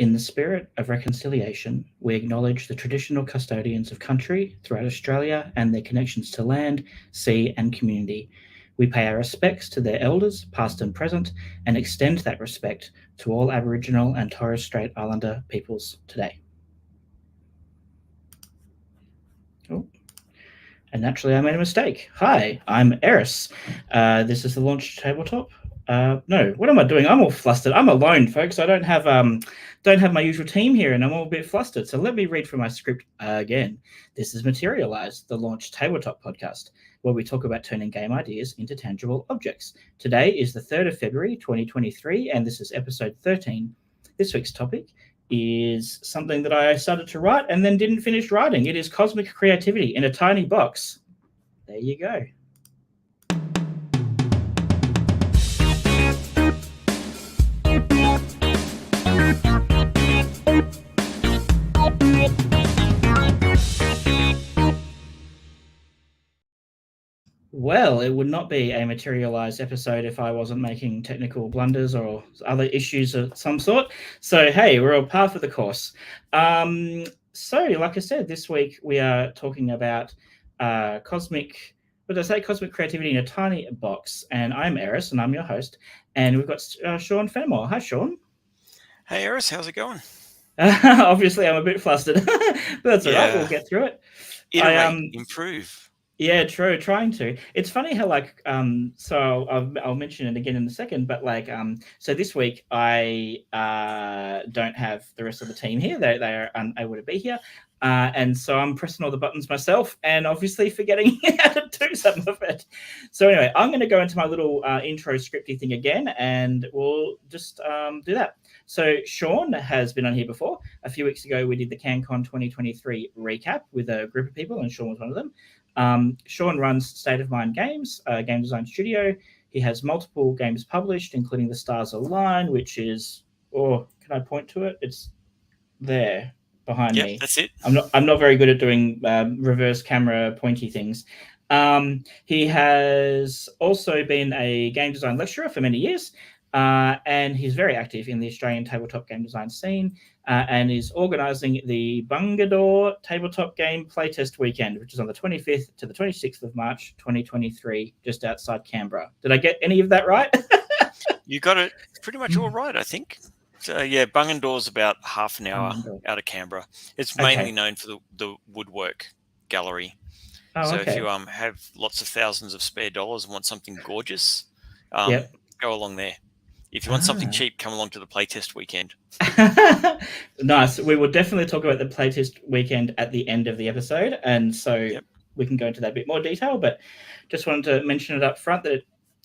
In the spirit of reconciliation, we acknowledge the traditional custodians of country throughout Australia and their connections to land, sea, and community. We pay our respects to their elders, past and present, and extend that respect to all Aboriginal and Torres Strait Islander peoples today. Oh. And naturally, I made a mistake. Hi, I'm Eris. This is the Launch Tabletop. No, what am I doing? I'm all flustered. I'm alone, folks. I don't have my usual team here, and I'm all a bit flustered. So let me read from my script again. This is Materialise, the Launch Tabletop podcast, where we talk about turning game ideas into tangible objects. Today is the 3rd of February, 2023, and this is episode 13. This week's topic is something that I started to write and then didn't finish writing. It is cosmic creativity in a tiny box. There you go. Well, it would not be a Materialise episode if I wasn't making technical blunders or other issues of some sort. So, hey, we're all par for the course. So, like I said, this week we are talking about cosmic creativity in a tiny box. And I'm Eris, and I'm your host. And we've got Sean Fenemore. Hi, Sean. Hey, Eris, how's it going? Obviously, I'm a bit flustered, but that's all right. We'll get through it. Iterate, improve. Yeah, true. Trying to. It's funny how so I'll mention it again in a second, but so this week I don't have the rest of the team here. They are unable to be here, and so I'm pressing all the buttons myself, and obviously forgetting how to do some of it. So anyway, I'm going to go into my little intro scripty thing again, and we'll just do that. So Sean has been on here before. A few weeks ago, we did the CanCon 2023 recap with a group of people, and Sean was one of them. Sean runs State of Mind Games, a game design studio. He has multiple games published, including The Stars Align, which is, can I point to it? It's there behind me. That's it. I'm not very good at doing reverse camera pointy things. He has also been a game design lecturer for many years, and he's very active in the Australian tabletop game design scene. And is organising the Bungadore Tabletop Game Playtest Weekend, which is on the 25th to the 26th of March, 2023, just outside Canberra. Did I get any of that right? You got it pretty much all right, I think. So, yeah, Bungadore's about half an hour out of Canberra. It's mainly known for the woodwork gallery. If you have lots of thousands of spare dollars and want something gorgeous, go along there. If you want something cheap, come along to the playtest weekend. Nice. We will definitely talk about the playtest weekend at the end of the episode, and so we can go into that a bit more detail, but just wanted to mention it up front that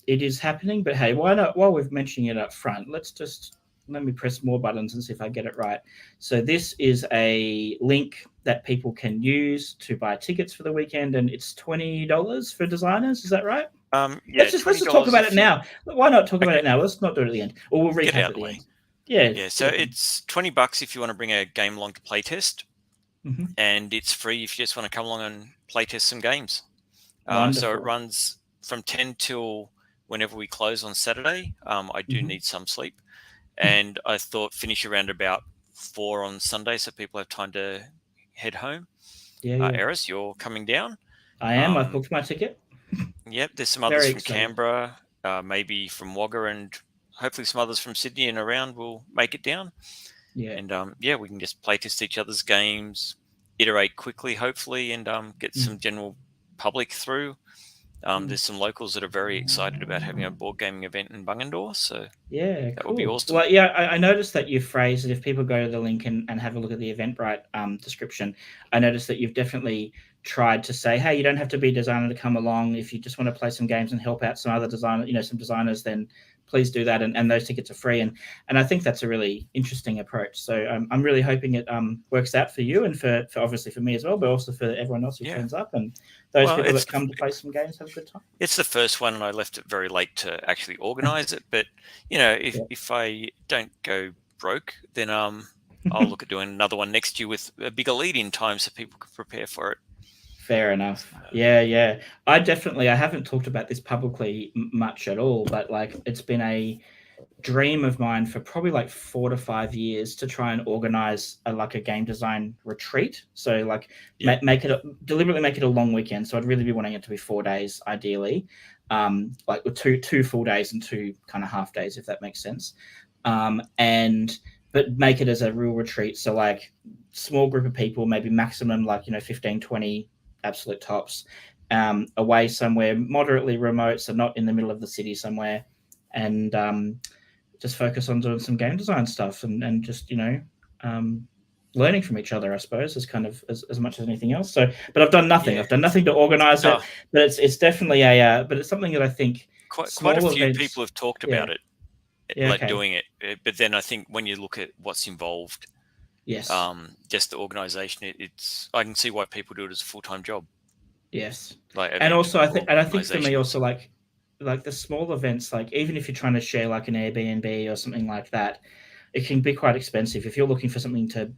it is happening. But hey, why not, while we're mentioning it up front, let me press more buttons and see if I get it right. So this is a link that people can use to buy tickets for the weekend, and it's $20 for designers. Is that right? Let's just talk about it now. Why not talk about it now? Let's not do it at the end, or we'll recap at the end. Yeah. So it's $20 if you want to bring a game along to playtest, and it's free if you just want to come along and playtest some games. So it runs from 10 till whenever we close on Saturday. I do need some sleep, and I thought finish around about 4 on Sunday, so people have time to head home. Eris, you're coming down. I am. I've booked my ticket. Yep, there's some others from Canberra, maybe from Wagga, and hopefully some others from Sydney and around will make it down. Yeah, and we can just play test each other's games, iterate quickly, hopefully, and get some general public through. There's some locals that are very excited about having a board gaming event in Bungadore, so that would be awesome. Well, I noticed that you phrased it. If people go to the link and have a look at the Eventbrite description, I noticed that you've definitely tried to say, hey, you don't have to be a designer to come along. If you just want to play some games and help out some other some designers, then please do that. And those tickets are free. And I think that's a really interesting approach. So I'm really hoping it works out for you and for obviously for me as well, but also for everyone else who turns up and those people that come to play some games have a good time. It's the first one, and I left it very late to actually organize it. But, if I don't go broke, then I'll look at doing another one next year with a bigger lead-in time so people can prepare for it. Fair enough. I haven't talked about this publicly much at all, but it's been dream of mine for probably like 4 to 5 years to try and organize a game design retreat. So like deliberately make it a long weekend. So I'd really be wanting it to be 4 days ideally, like with two full days and 2 kind of half days, if that makes sense. But make it as a real retreat. So like small group of people, maybe maximum like 15, 20 absolute tops, away somewhere moderately remote, so not in the middle of the city somewhere, and just focus on doing some game design stuff and just learning from each other, I suppose, is kind of as much as anything else. So, but I've done nothing. I've done nothing to organize it, but it's definitely but it's something that I think quite a few people have talked about it, like okay. doing it. But then I think when you look at what's involved, yes, just the organization, I can see why people do it as a full-time job. Yes, like and also I think for me also like the small events, like even if you're trying to share like an Airbnb or something like that, it can be quite expensive. If you're looking for something to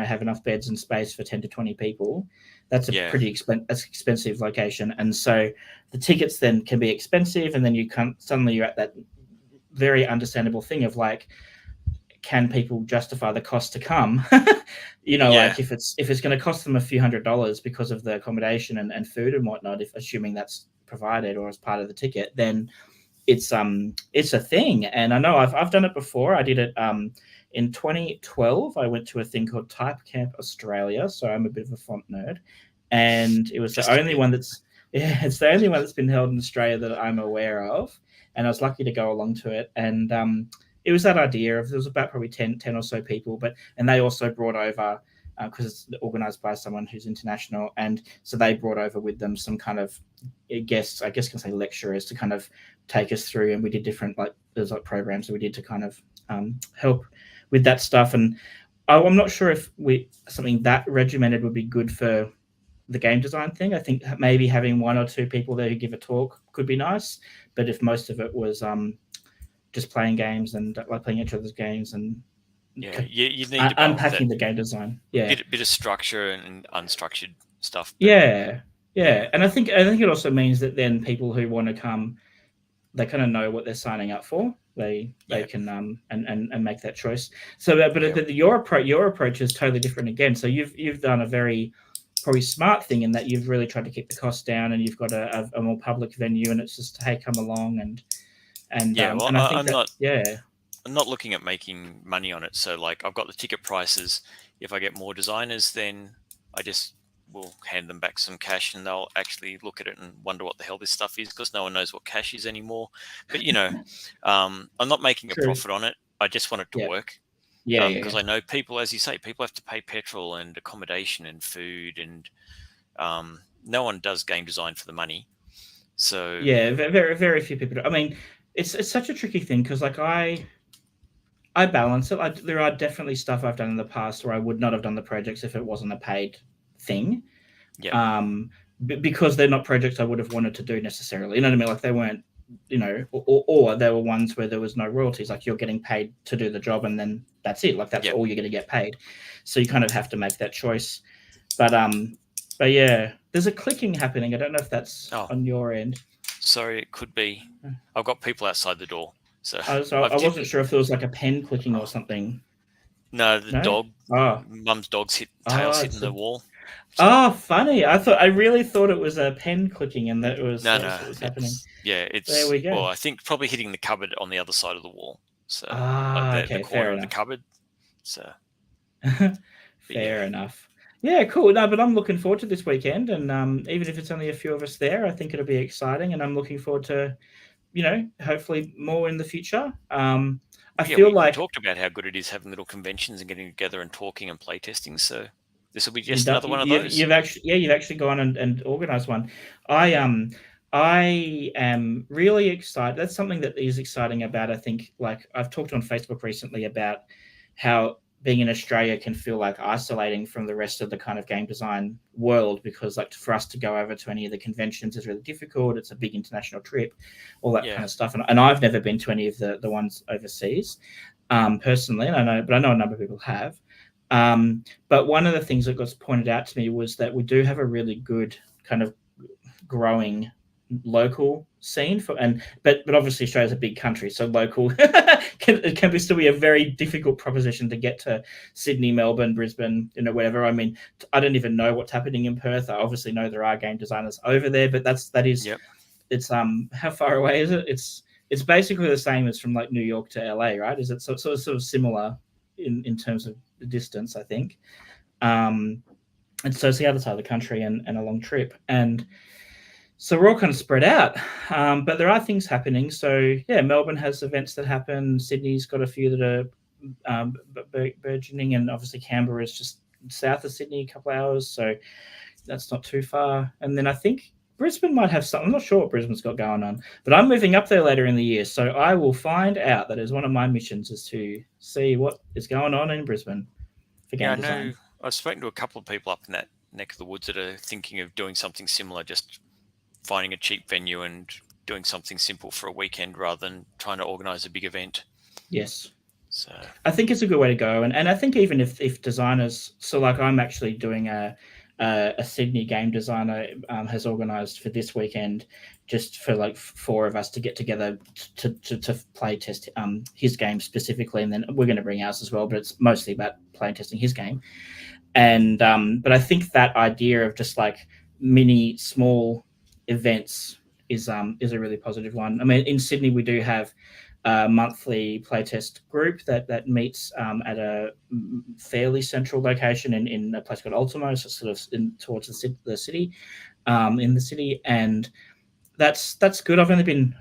have enough beds and space for 10 to 20 people, that's a pretty expensive location. And so the tickets then can be expensive, and then suddenly you're at that very understandable thing of like, can people justify the cost to come? Like if it's going to cost them a few $100s because of the accommodation and food and whatnot, if assuming that's provided or as part of the ticket, then it's a thing. And I know I've done it before. I did it in 2012. I went to a thing called Type Camp Australia, so I'm a bit of a font nerd, and it was the only one it's the only one that's been held in Australia that I'm aware of, and I was lucky to go along to it. And it was that idea of there was about probably 10 or so people, and they also brought over, because it's organized by someone who's international, and so they brought over with them some kind of guests, I guess can say lecturers, to kind of take us through, and we did different there's programs that we did to kind of help with that stuff. And I'm not sure if something that regimented would be good for the game design thing. I think maybe having 1 or 2 people there who give a talk could be nice, but if most of it was just playing games and like playing each other's games and you need to unpacking the game design, bit of structure and unstructured stuff. And I think it also means that then people who want to come, they kind of know what they're signing up for. They can and make that choice. So, but your approach is totally different again. So you've done a very probably smart thing in that you've really tried to keep the costs down, and you've got a more public venue, and it's just, hey, come along and and I think I'm not looking at making money on it. So like I've got the ticket prices. If I get more designers, then I just will hand them back some cash, and they'll actually look at it and wonder what the hell this stuff is, because no one knows what cash is anymore. But I'm not making a profit on it. I just want it to work. Because I know people, as you say, people have to pay petrol and accommodation and food, and no one does game design for the money. So very, very few people do. I mean, it's such a tricky thing, because like I balance it. There are definitely stuff I've done in the past where I would not have done the projects if it wasn't a paid thing. Because they're not projects I would have wanted to do necessarily. You know what I mean? Like they weren't, or there were ones where there was no royalties. Like you're getting paid to do the job, and then that's it. Like that's all you're going to get paid. So you kind of have to make that choice. But yeah, there's a clicking happening. I don't know if that's on your end. Sorry, it could be. I've got people outside the door. So I wasn't sure if there was like a pen clicking or something. No, dog. Mum's dog's tail's hitting the wall. So. Funny! I really thought it was a pen clicking, and that was what was happening. It's there we go. Well, I think probably hitting the cupboard on the other side of the wall. So okay, the corner of the cupboard. So fair enough. Yeah, cool. No, but I'm looking forward to this weekend, and even if it's only a few of us there, I think it'll be exciting, and I'm looking forward to, hopefully more in the future. I feel like we talked about how good it is having little conventions and getting together and talking and playtesting. So this will be just another one of those. You've actually gone and organized one. I am really excited. That's something that is exciting about, I think, like I've talked on Facebook recently about how being in Australia can feel like isolating from the rest of the kind of game design world, because like for us to go over to any of the conventions is really difficult. It's a big international trip, all that kind of stuff. And I've never been to any of the ones overseas personally, and I know a number of people have. But one of the things that got pointed out to me was that we do have a really good kind of growing local scene but obviously Australia's a big country, so local can still be a very difficult proposition to get to Sydney, Melbourne, Brisbane, whatever. I mean, I don't even know what's happening in Perth. I obviously know there are game designers over there, but that is Yep. it's how far away is it? It's basically the same as from like New York to LA, right? Is it sort of similar in terms of the distance, I think. And so it's the other side of the country and a long trip. And so we're all kind of spread out, but there are things happening. So yeah, Melbourne has events that happen. Sydney's got a few that are burgeoning, and obviously Canberra is just south of Sydney, a couple of hours, so that's not too far. And then I think Brisbane might have something. I'm not sure what Brisbane's got going on, but I'm moving up there later in the year, so I will find out. That is one of my missions, is to see what is going on in Brisbane for game design. I know. I've spoken to a couple of people up in that neck of the woods that are thinking of doing something similar, just finding a cheap venue and doing something simple for a weekend rather than trying to organize a big event. Yes. So I think it's a good way to go. And I think even if designers, so like I'm actually doing a Sydney game designer has organized for this weekend, just for like 4 of us to get together to play test his game specifically. And then we're going to bring ours as well, but it's mostly about play testing his game. And but I think that idea of just like mini small events is a really positive one. I mean, in Sydney we do have a monthly playtest group that meets at a fairly central location in a place called Ultimo, so sort of towards the city, in the city, and that's good. I've only been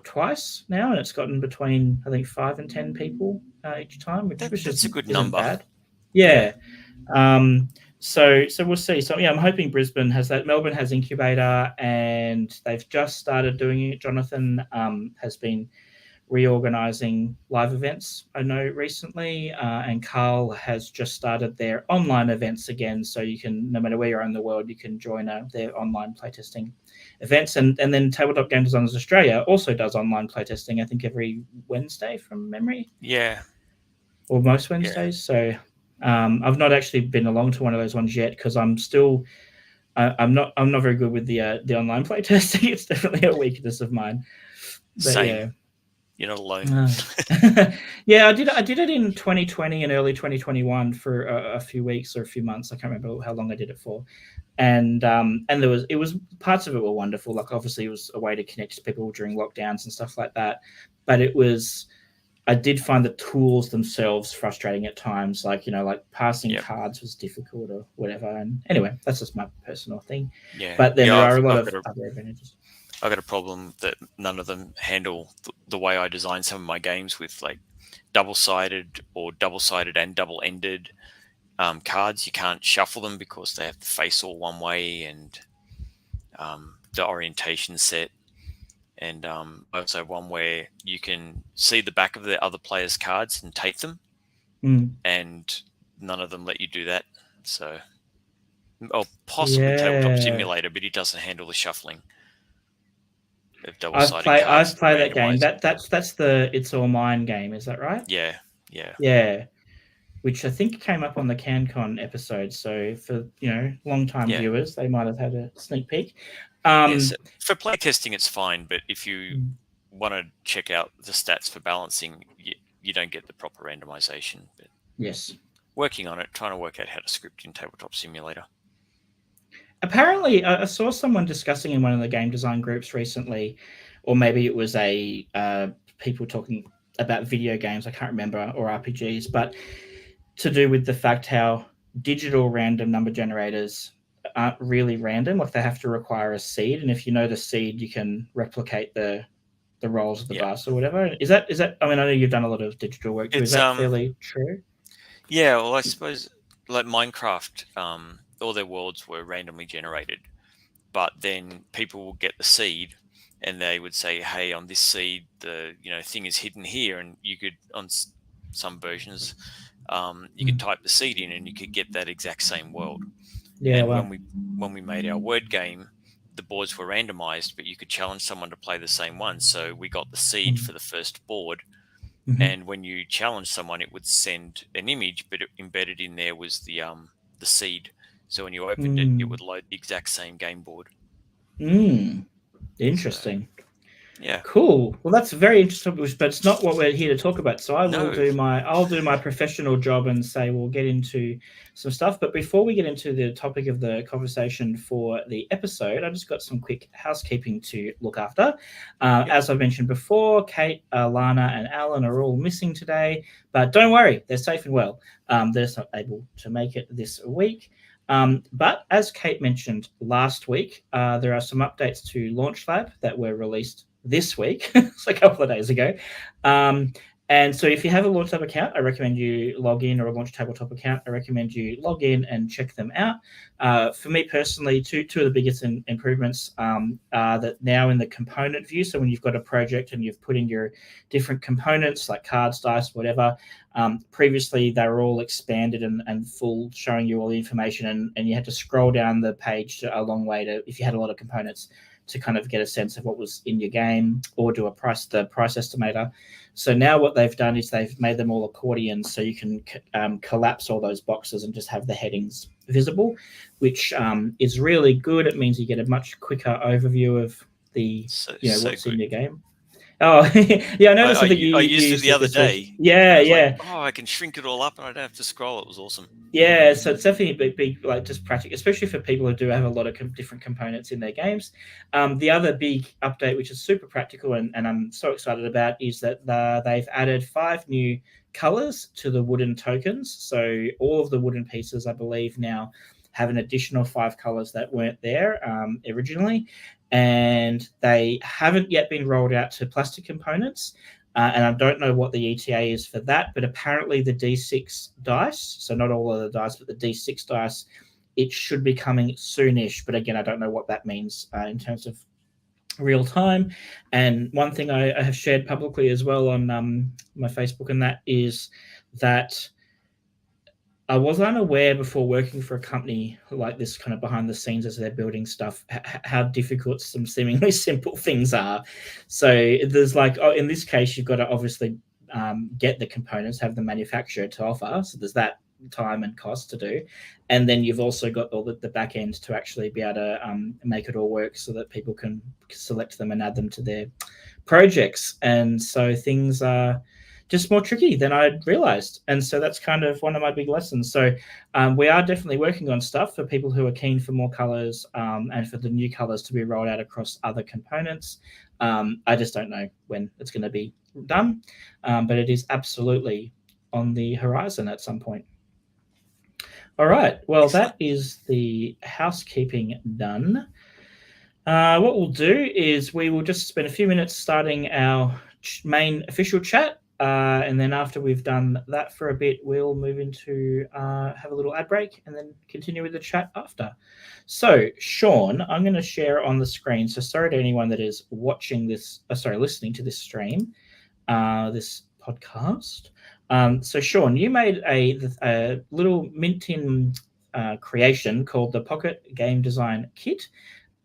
twice now, and it's gotten between, I think, 5 and 10 people each time, which that's a good isn't number. bad. Yeah. So we'll see. So yeah, I'm hoping Brisbane has that. Melbourne has Incubator, and they've just started doing it. Jonathan has been reorganizing live events, I know, recently, and Carl has just started their online events again. So you can, no matter where you are in the world, you can join their online playtesting events. And then Tabletop Game Designers Australia also does online playtesting, I think every Wednesday from memory. Yeah. Or most Wednesdays. Yeah. So I've not actually been along to one of those ones yet, because I'm still I'm not very good with the online playtesting. It's definitely a weakness of mine. But same. Yeah. You're not alone. Yeah, I did it in 2020 and early 2021 for a few weeks or a few months. I can't remember how long I did it for. And it was parts of it were wonderful. Like obviously it was a way to connect to people during lockdowns and stuff like that. But I did find the tools themselves frustrating at times. Like, like passing cards was difficult or whatever. And anyway, that's just my personal thing. Yeah. But then there are a lot of other advantages. I've got a problem that none of them handle the way I design some of my games, with like double-sided or double-sided and double-ended cards. You can't shuffle them because they have to face all one way, and the orientation set. And I also have one where you can see the back of the other player's cards and take them, and none of them let you do that. So, or possibly Tabletop Simulator, but it doesn't handle the shuffling. I've played that game. That's the It's All Mine game, is that right? Yeah. Which I think came up on the CanCon episode. So for long-time viewers, they might have had a sneak peek. Yes, for playtesting it's fine, but if you want to check out the stats for balancing, you don't get the proper randomization. But yes, working on it, trying to work out how to script in Tabletop Simulator. Apparently, I saw someone discussing in one of the game design groups recently, or maybe it was people talking about video games, I can't remember, or RPGs, but to do with the fact how digital random number generators aren't really random. Like they have to require a seed, and if you know the seed, you can replicate the rolls of the dice or whatever. Is that? I mean, I know you've done a lot of digital work too. Is that fairly true? Yeah, well, I suppose like Minecraft, all their worlds were randomly generated, but then people will get the seed and they would say, hey, on this seed, the thing is hidden here, and you could, on some versions, you could type the seed in and you could get that exact same world. Yeah. And when we made our word game, the boards were randomized, but you could challenge someone to play the same one. So we got the seed for the first board. And when you challenge someone, it would send an image, but embedded in there was the seed. So when you opened it, it would load the exact same game board. Yeah, Interesting. So, yeah. Cool. Well, that's very interesting, but it's not what we're here to talk about. So No. I'll do my professional job and say we'll get into some stuff. But before we get into the topic of the conversation for the episode, I just got some quick housekeeping to look after. As I mentioned before, Kate, Lana, and Alan are all missing today, but don't worry, they're safe and well. They're just not able to make it this week. But as Kate mentioned last week, there are some updates to Launch Lab that were released this week, so a couple of days ago. And so if you have a Launch Tab account, I recommend you log in, or a Launch Tabletop account, I recommend you log in and check them out. For me personally, two of the biggest improvements are that now in the component view, so when you've got a project and you've put in your different components like cards, dice, whatever, previously they were all expanded and full, showing you all the information, and you had to scroll down the page a long way to, if you had a lot of components, to kind of get a sense of what was in your game, or do the price estimator. So now what they've done is they've made them all accordions, so you can collapse all those boxes and just have the headings visible, which is really good. It means you get a much quicker overview of the what's in your game. Oh, yeah, I noticed that you used it the other day. Yeah, yeah. Like, I can shrink it all up and I don't have to scroll. It was awesome. Yeah, so it's definitely a big like just practical, especially for people who do have a lot of different components in their games. The other big update, which is super practical and I'm so excited about, is that they've added 5 new colors to the wooden tokens. So all of the wooden pieces, I believe, now have an additional 5 colors that weren't there originally, and they haven't yet been rolled out to plastic components. And I don't know what the ETA is for that, but apparently the D6 dice, so not all of the dice, but the D6 dice, it should be coming soonish. But again, I don't know what that means in terms of real time. And one thing I have shared publicly as well on my Facebook, and that is that I was unaware before working for a company like this, kind of behind the scenes as they're building stuff, how difficult some seemingly simple things are. So there's like, in this case, you've got to obviously get the components, have the manufacturer to offer. So there's that time and cost to do. And then you've also got all the back end to actually be able to make it all work so that people can select them and add them to their projects. And so things are just more tricky than I'd realized. And so that's kind of one of my big lessons. So we are definitely working on stuff for people who are keen for more colors and for the new colors to be rolled out across other components. I just don't know when it's going to be done, but it is absolutely on the horizon at some point. All right. Well, that is the housekeeping done. What we'll do is we will just spend a few minutes starting our main official chat. And then after we've done that for a bit, we'll move into have a little ad break and then continue with the chat after. So, Sean, I'm going to share on the screen. So sorry to anyone that is watching this, listening to this stream, this podcast. So, Sean, you made a little mint tin creation called the Pocket Game Design Kit.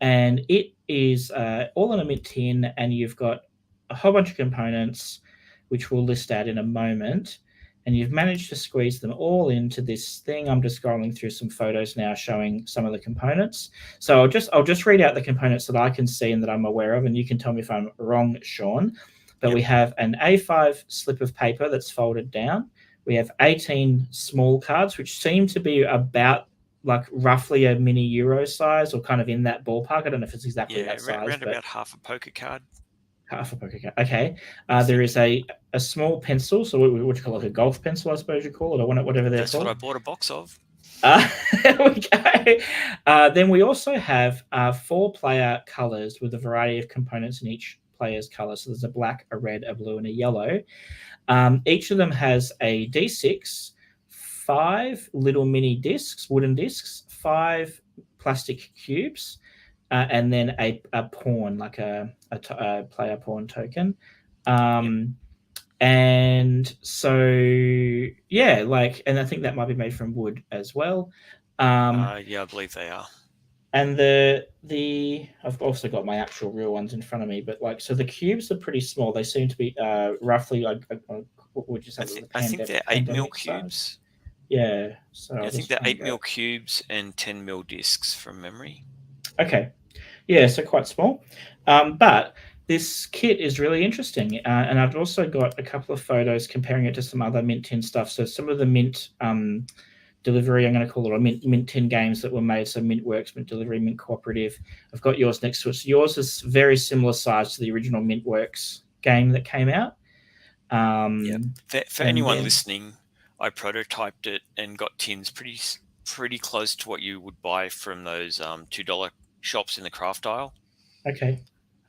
And it is all in a mint tin, and you've got a whole bunch of components, which we'll list out in a moment, and you've managed to squeeze them all into this thing. I'm just scrolling through some photos now showing some of the components. So I'll just read out the components that I can see and that I'm aware of, and you can tell me if I'm wrong, Sean. But we have an A5 slip of paper that's folded down. We have 18 small cards, which seem to be about like roughly a mini Euro size, or kind of in that ballpark. I don't know if it's exactly that size. Around about half a poker card. Half a poker card. Okay. There is a small pencil. So what would you call it? A golf pencil, I suppose you call it, or whatever they're called. That's what I bought a box of. There we go. Then we also have 4 player colors with a variety of components in each player's color. So there's a black, a red, a blue, and a yellow. Each of them has a D6, 5 little mini discs, wooden discs, 5 plastic cubes, and then a pawn, like a player pawn token. And so, yeah, and I think that might be made from wood as well. I believe they are. And I've also got my actual real ones in front of me, but so the cubes are pretty small. They seem to be roughly what would you say? I think they're 8 mil cubes. Yeah. So I think they're 8 mil cubes and 10 mil discs from memory. Okay. Yeah, so quite small. But this kit is really interesting. And I've also got a couple of photos comparing it to some other Mint 10 stuff. So some of the Mint delivery, I'm going to call it, or Mint 10 games that were made. So Mint Works, Mint Delivery, Mint Cooperative. I've got yours next to it. So yours is very similar size to the original Mint Works game that came out. Yeah. For anyone listening, I prototyped it and got tins pretty close to what you would buy from those $2 shops in the craft aisle. Okay.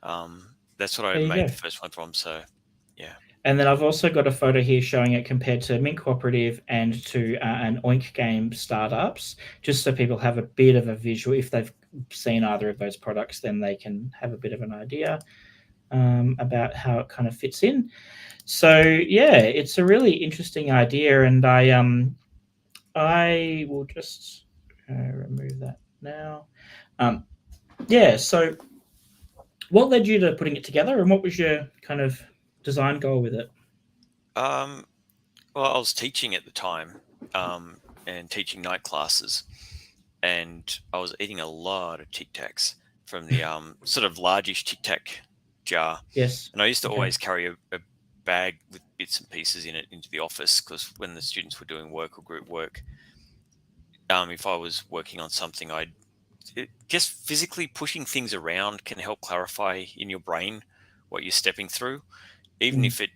That's what I made the first one from. So, yeah. And then I've also got a photo here showing it compared to Mint Cooperative and to an Oink game startups, just so people have a bit of a visual. If they've seen either of those products, then they can have a bit of an idea about how it kind of fits in. So yeah, it's a really interesting idea, and I will just remove that now. Yeah, so what led you to putting it together, and what was your kind of design goal with it? Well, I was teaching at the time, and teaching night classes, and I was eating a lot of Tic Tacs from the sort of largish Tic Tac jar. Yes. And I used to always carry a bag with bits and pieces in it into the office, because when the students were doing work or group work, if I was working on something, just physically pushing things around can help clarify in your brain what you're stepping through, even if it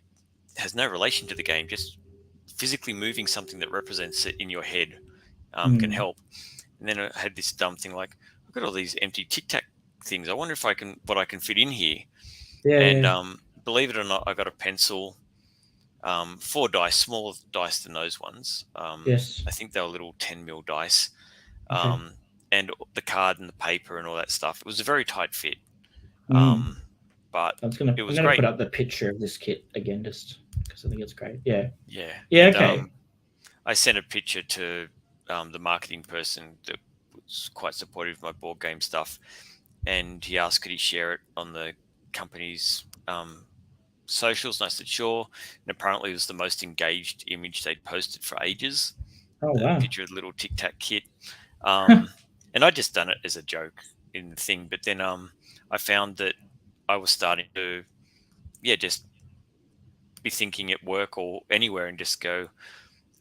has no relation to the game. Just physically moving something that represents it in your head can help. And then I had this dumb thing like, I've got all these empty Tic Tac things. I wonder if what I can fit in here. Believe it or not, I got a pencil, 4 dice, smaller dice than those ones. I think they were little 10 mil dice, and the card and the paper and all that stuff. It was a very tight fit. But I'm going to put up the picture of this kit again, just because I think it's great. Yeah. Okay. I sent a picture to the marketing person that was quite supportive of my board game stuff, and he asked could he share it on the company's socials, and I said sure. And apparently it was the most engaged image they'd posted for ages. Wow. Picture of the little Tic Tac kit. And I'd just done it as a joke in the thing, but then I found that I was starting to just be thinking at work or anywhere and just go,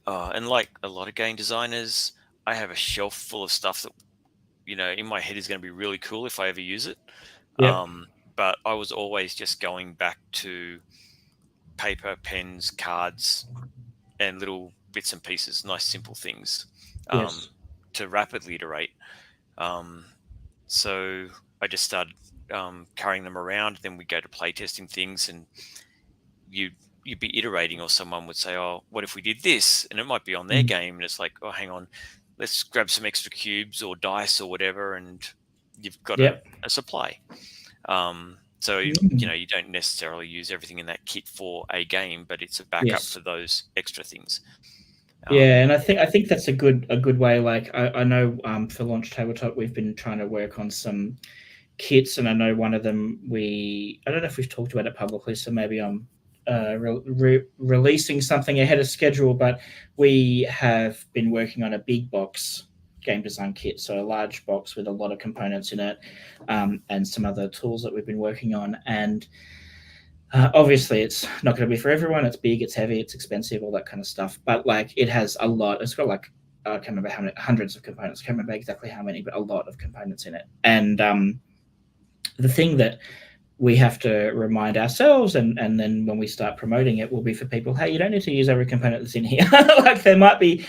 and like a lot of game designers, I have a shelf full of stuff that in my head is going to be really cool if I ever use it. But I was always just going back to paper, pens, cards, and little bits and pieces, nice simple things, to rapidly iterate. So I just started carrying them around. Then we go to playtesting things, and you'd be iterating, or someone would say, oh, what if we did this? And it might be on their game, and it's like, oh, hang on, let's grab some extra cubes or dice or whatever, and you've got a supply. So you don't necessarily use everything in that kit for a game, but it's a backup for those extra things. And I think that's a good way. Like I know for Launch Tabletop, we've been trying to work on some kits, and I know one of them I don't know if we've talked about it publicly, so maybe I'm releasing something ahead of schedule, but we have been working on a big box game design kit, so a large box with a lot of components in it, and some other tools that we've been working on. And obviously it's not going to be for everyone. It's big, it's heavy, it's expensive, all that kind of stuff, but like it has a lot. It's got like I can't remember how many, hundreds of components. I can't remember exactly how many, but a lot of components in it. And the thing that we have to remind ourselves, and then when we start promoting it, will be for people, hey, you don't need to use every component that's in here. Like there might be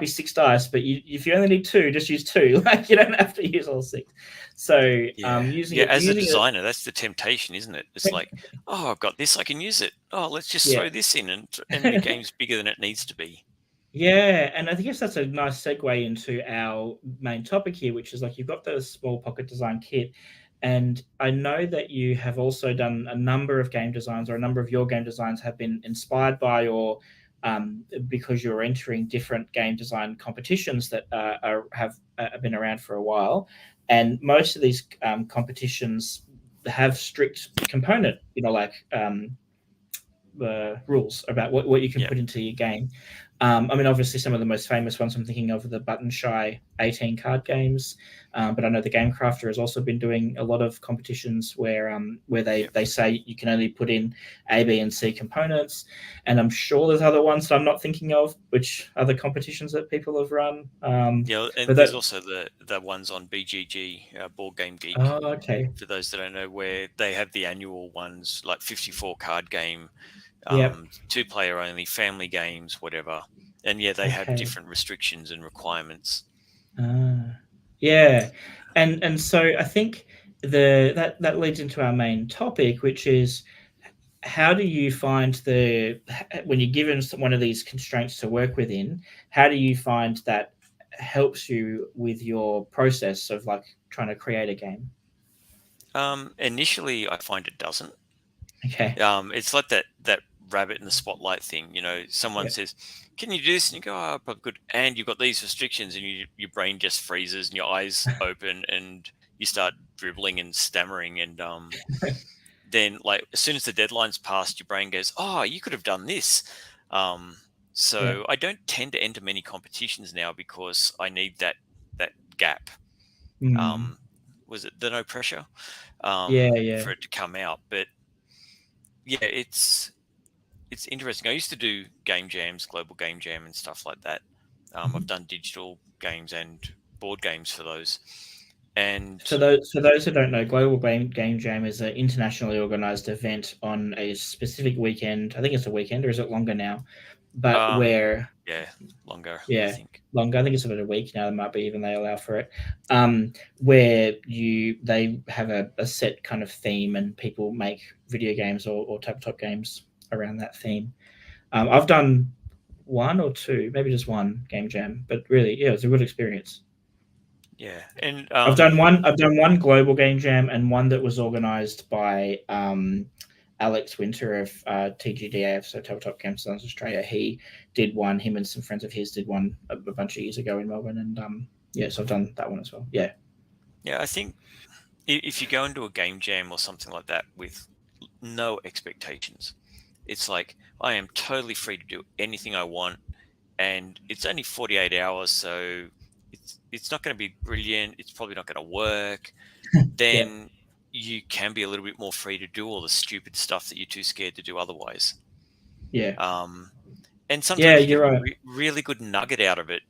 6 dice, but if you only need 2, just use 2. Like you don't have to use all 6. So as a designer, that's the temptation, isn't it? It's like, oh, I've got this, I can use it. Oh, let's just throw this in, and the game's bigger than it needs to be. Yeah, and I guess that's a nice segue into our main topic here, which is like you've got the small pocket design kit. And I know that you have also done a number of game designs, or a number of your game designs have been inspired by, or because you're entering different game design competitions that have been around for a while. And most of these competitions have strict component, rules about what you can put into your game. I mean, obviously, some of the most famous ones I'm thinking of are the Button Shy 18 card games, but I know the Game Crafter has also been doing a lot of competitions where they say you can only put in A, B, and C components, and I'm sure there's other ones that I'm not thinking of, which other competitions that people have run. Yeah, and But there's that also the ones on BGG, Board Game Geek. oh, okay, For those that don't know, where they have the annual ones like 54 card game, yep, 2-player only, family games, whatever. And yeah, they have okay. different restrictions and requirements. Yeah, and so I think that leads into our main topic, which is how do you find when you're given one of these constraints to work within, how do you find that helps you with your process of like trying to create a game? Initially, I find it doesn't. Okay. It's like that rabbit in the spotlight thing. Someone Yeah. says, "Can you do this?" And you go, "Oh, probably good." And you've got these restrictions, and your brain just freezes, and your eyes open, and you start dribbling and stammering, and then like as soon as the deadline's passed, your brain goes, "Oh, you could have done this." Um, Yeah. so I don't tend to enter many competitions now because I need that gap. Mm. Um, was it the no pressure Yeah. Yeah. for it to come out? But yeah, it's interesting. I used to do game jams, global game jam, and stuff like that. I've Mhm. done digital games and board games for those, and For those who don't know, Global Game Jam is an internationally organized event on a specific weekend. I think it's a weekend, or is it longer now? But where yeah, longer, I yeah, think. longer. I think it's about a week now. There might be even they allow for it. Where they have a set kind of theme, and people make video games or tabletop games around that theme. I've done one or two, maybe just one game jam, but really, yeah, it was a good experience. Yeah, and I've done one global game jam and one that was organised by Alex Winter of TGDAF, so Tabletop Game Designers Australia. He did one. Him and some friends of his did one a bunch of years ago in Melbourne, and yeah, so I've done that one as well. Yeah. yeah, I think if you go into a game jam or something like that with no expectations, it's like I am totally free to do anything I want, and it's only 48 hours, so it's not going to be brilliant. It's probably not going to work. Yeah. Then you can be a little bit more free to do all the stupid stuff that you're too scared to do otherwise. Yeah. Um, and Yeah. sometimes you get You're a right. really good nugget out of it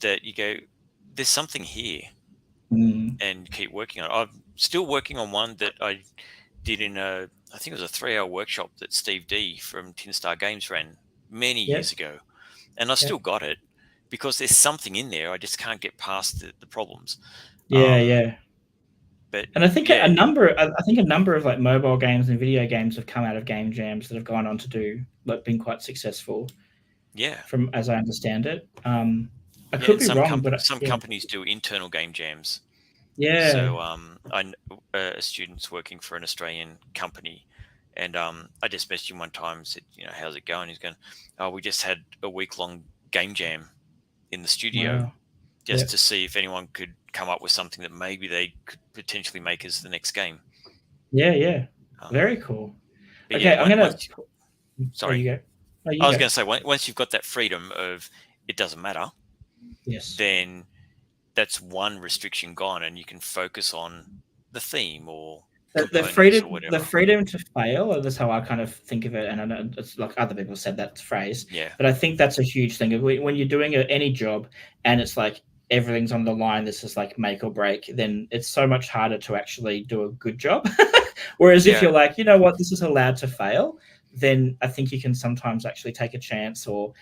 that you go, "There's something here," Mm. and keep working on it. I'm still working on one that I did I think it was a 3-hour workshop that Steve D from Tin Star Games ran many Yeah. years ago, and I Yeah. still got it because there's something in there. I just can't get past the problems. Yeah. Um, Yeah. but And I think yeah, a number of like mobile games and video games have come out of game jams that have gone on to do like been quite successful. yeah, From as I understand it. I yeah. could And be wrong, but some yeah, companies do internal game jams. yeah, So a student's working for an Australian company, and I just messaged him one time and said, how's it going? He's going, "Oh, we just had a week-long game jam in the studio wow, yeah, just to see if anyone could come up with something that maybe they could potentially make as the next game." yeah, yeah, Um, very cool. but yeah, Okay, I'm gonna. Oh, sorry, you go. Oh, I you was go. going to say once you've got that freedom of it doesn't matter, Yes. then that's one restriction gone, and you can focus on the theme or The components or freedom, the whatever. freedom to fail, or that's how I kind of think of it. And I know it's like other people said that phrase, Yeah, but I think that's a huge thing. When you're doing any job and it's like everything's on the line, this is like make or break, then it's so much harder to actually do a good job. Whereas if yeah. you're like, you know what, this is allowed to fail, then I think you can sometimes actually take a chance or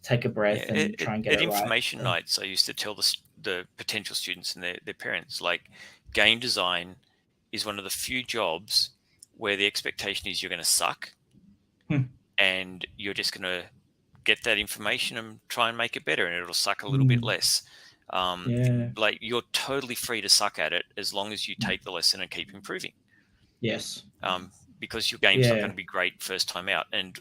take a Yeah, breath and try and get at it right. information So, nights, I used to tell the potential students and their parents, like, game design is one of the few jobs where the expectation is you're going to suck hmm, and you're just going to get that information and try and make it better, and it'll suck a little bit hmm, less. yeah. Like, you're totally free to suck at it as long as you take the lesson and keep improving. Yes. Um, because your game's not going Yeah. to be great first time out. And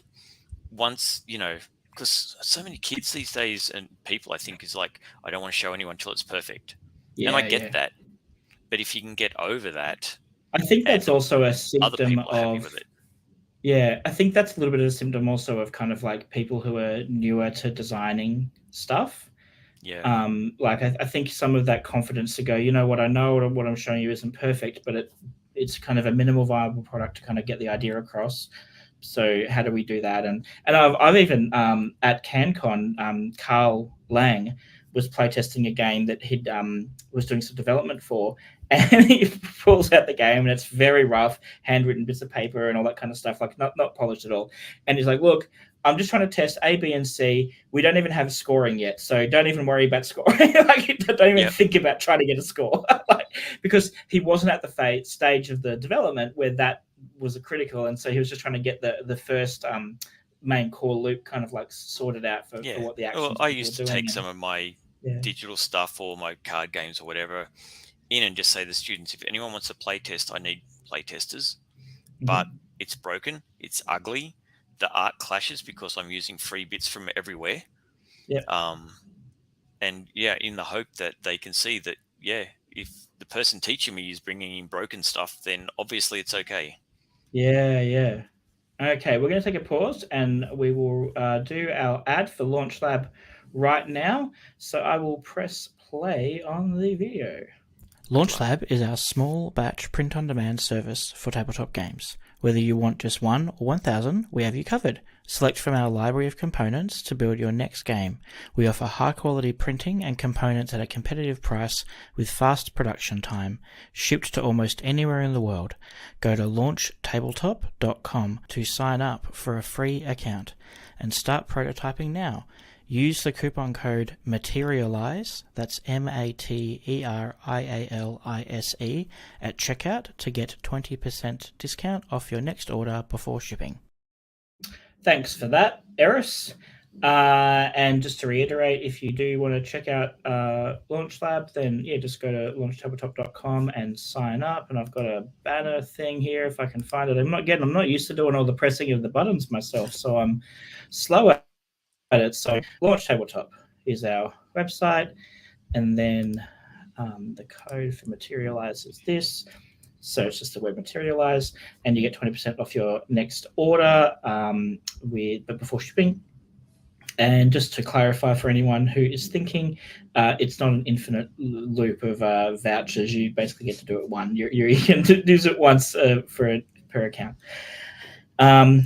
once, because so many kids these days and people, I think, is like, I don't want to show anyone till it's perfect. And I Yeah. get Yeah. that. But if you can get over that I think that's and also a other symptom people are happy of with it. Yeah, I think that's a little bit of a symptom also of kind of like people who are newer to designing stuff. Yeah. Like I think some of that confidence to go, you know what, I know what I'm showing you isn't perfect, but it's kind of a minimal viable product to kind of get the idea across. So how do we do that? And I've even at CanCon, Carl Lang was playtesting a game that he was doing some development for, and he pulls out the game and it's very rough, handwritten bits of paper and all that kind of stuff, like not polished at all. And he's like, look, I'm just trying to test A, B, and C. We don't even have scoring yet, so don't even worry about scoring. Like, don't even think about trying to get a score, like, because he wasn't at the stage of the development where that was critical, and so he was just trying to get the first main core loop kind of like sorted out for what the actions I people used were to doing. take some of my digital stuff or my card games or whatever in and just say to the students, if anyone wants to play test, I need play testers. But it's broken, it's ugly, the art clashes because I'm using free bits from everywhere. And in the hope that they can see that, if the person teaching me is bringing in broken stuff, then obviously it's okay. Yeah. Okay, we're going to take a pause and we will do our ad for Launch Lab right now. So I will press play on the video. Launch Lab is our small batch print-on-demand service for tabletop games. Whether you want just 1 or 1,000, we have you covered. Select from our library of components to build your next game. We offer high-quality printing and components at a competitive price with fast production time, shipped to almost anywhere in the world. Go to launchtabletop.com to sign up for a free account and start prototyping now. Use the coupon code Materialise, that's Materialise, at checkout to get 20% discount off your next order before shipping. Thanks for that, Eris. And just to reiterate, if you do want to check out Launch Lab, then just go to launchtabletop.com and sign up. And I've got a banner thing here if I can find it. I'm not used to doing all the pressing of the buttons myself, so I'm slow at it. So Launch Tabletop is our website, and then the code for Materialise is this. So it's just the word Materialise, and you get 20% off your next order but before shipping. And just to clarify for anyone who is thinking, it's not an infinite loop of vouchers. You basically get to do it one. You can use it once per account.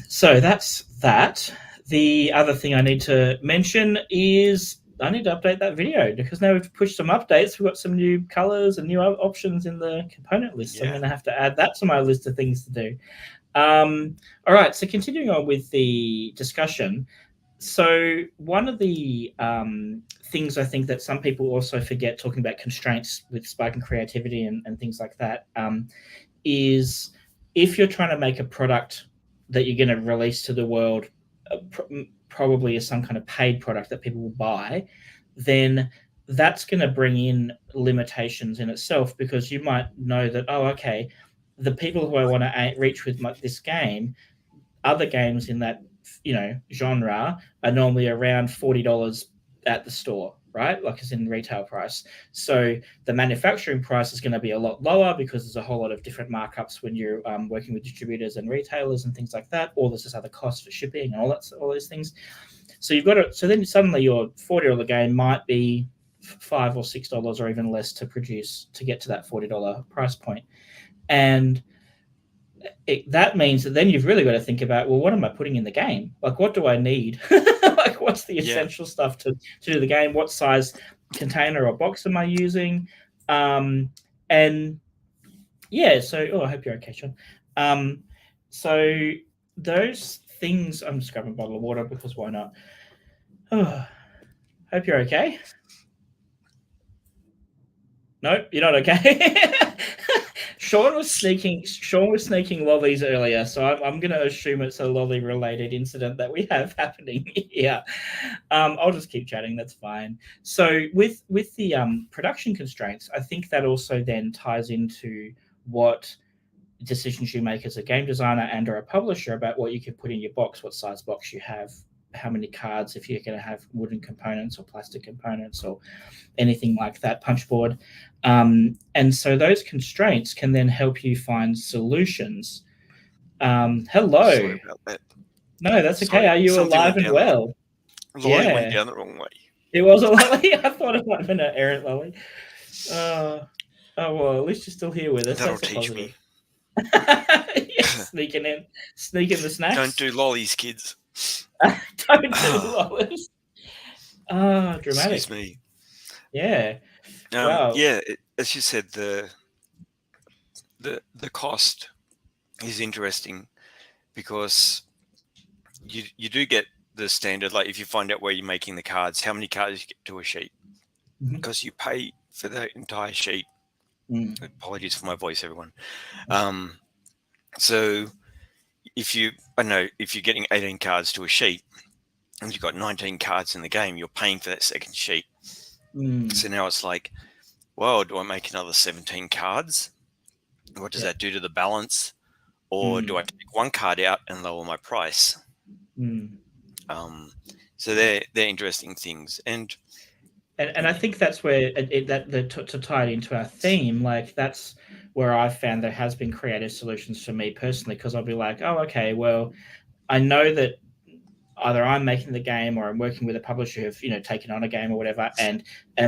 So that's that. The other thing I need to mention is I need to update that video because now we've pushed some updates. We've got some new colors and new options in the component list. So I'm going to have to add that to my list of things to do. All right. So continuing on with the discussion. So one of the things I think that some people also forget talking about constraints with sparking creativity and things like that is if you're trying to make a product that you're going to release to the world, probably as some kind of paid product that people will buy, then that's going to bring in limitations in itself because you might know that, the people who I want to reach with this game, other games in that genre are normally around $40 at the store, right? Like it's in retail price. So the manufacturing price is going to be a lot lower because there's a whole lot of different markups when you're working with distributors and retailers and things like that. Or there's this other cost for shipping and all those things. So you've got to. So then suddenly your $40 game might be $5 or $6 or even less to produce to get to that $40 price point, and that means that then you've really got to think about, well, what am I putting in the game? Like, what do I need? Like, what's the essential stuff to do the game? What size container or box am I using? So, I hope you're okay, Sean. So those things, I'm just grabbing a bottle of water because why not? Oh, hope you're okay. Nope, you're not okay. Sean was sneaking lollies earlier, so I'm going to assume it's a lolly-related incident that we have happening here. I'll just keep chatting. That's fine. So with the production constraints, I think that also then ties into what decisions you make as a game designer and or a publisher about what you can put in your box, what size box you have, how many cards, if you're going to have wooden components or plastic components or anything like that, punch board. And so those constraints can then help you find solutions Hello. Sorry about that. No, that's okay. Are you alive and well? Lolly went down the wrong way. It was a lolly? I thought it might have been an errant lolly. Oh, well, at least you're still here with us. That'll That's a teach positive. me. Sneaking the snacks. Don't do lollies, kids. Don't do lollies. Dramatic. Excuse me. Yeah. Wow. Yeah, as you said, the cost is interesting because you do get the standard, like if you find out where you're making the cards, how many cards you get to a sheet, because you pay for the entire sheet. Apologies for my voice, everyone. So if you're getting 18 cards to a sheet and you've got 19 cards in the game, you're paying for that second sheet. So now it's like, well, do I make another 17 cards? What does that do to the balance? Or do I take one card out and lower my price? So they're interesting things, and I think that's where to tie it into our theme, like that's where I've found there has been creative solutions for me personally, because I'll be like, oh, okay, well, I know that either I'm making the game or I'm working with a publisher who've taken on a game or whatever, and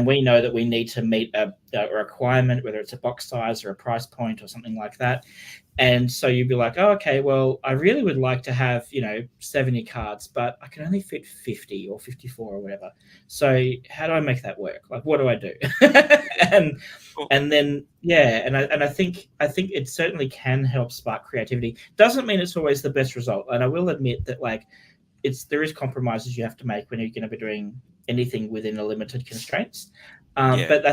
we know that we need to meet a requirement, whether it's a box size or a price point or something like that. And so you'd be like, oh, okay, well, I really would like to have 70 cards, but I can only fit 50 or 54 or whatever. So how do I make that work? Like, what do I do? and then I think it certainly can help spark creativity. Doesn't mean it's always the best result, and I will admit that there is compromises you have to make when you're going to be doing anything within a limited constraints. But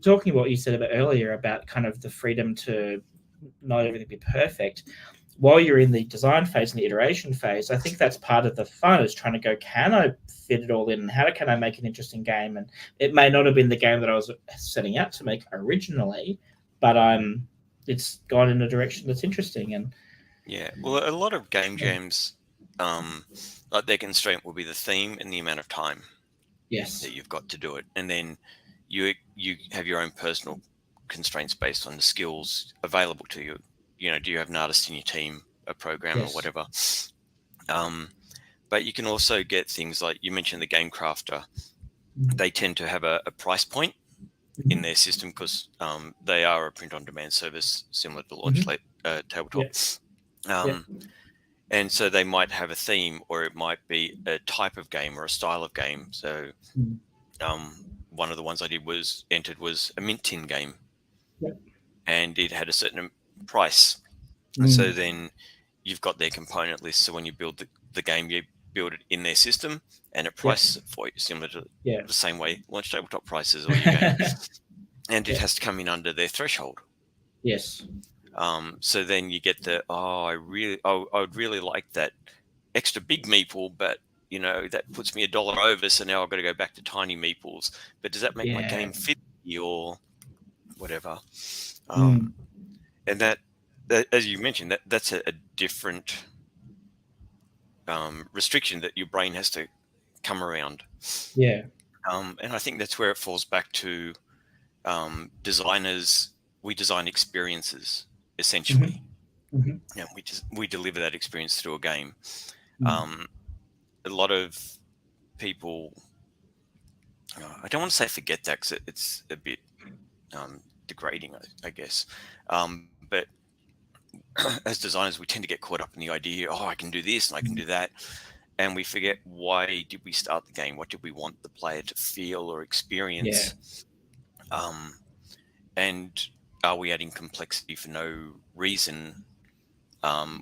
talking about what you said about earlier about kind of the freedom to not everything be perfect, while you're in the design phase and the iteration phase, I think that's part of the fun, is trying to go, can I fit it all in, and how can I make an interesting game? And it may not have been the game that I was setting out to make originally, but it's gone in a direction that's interesting. And well, a lot of game jams, like their constraint will be the theme and the amount of time that you've got to do it, and then you have your own personal constraints based on the skills available to you. Do you have an artist in your team, a programmer, or whatever? But you can also get things like you mentioned, the game crafter. They tend to have a price point in their system because they are a print-on-demand service similar to Launch Tabletop. And so they might have a theme, or it might be a type of game or a style of game. So one of the ones I entered was a mint tin game. And it had a certain price. And so then you've got their component list. So when you build the game, you build it in their system and it prices it for you, similar to the same way Launch Tabletop prices all your game. And it has to come in under their threshold. So then you get I would really like that extra big meeple, but that puts me $1 over. So now I've got to go back to tiny meeples. But does that make my game fit or whatever? And that, as you mentioned, that's a different restriction that your brain has to come around. And I think that's where it falls back to designers. We design experiences essentially, and we deliver that experience through a game. A lot of people, I don't want to say forget that because it's a bit degrading, I guess. But as designers, we tend to get caught up in the idea, I can do this and I can do that. And we forget, why did we start the game? What did we want the player to feel or experience? And are we adding complexity for no reason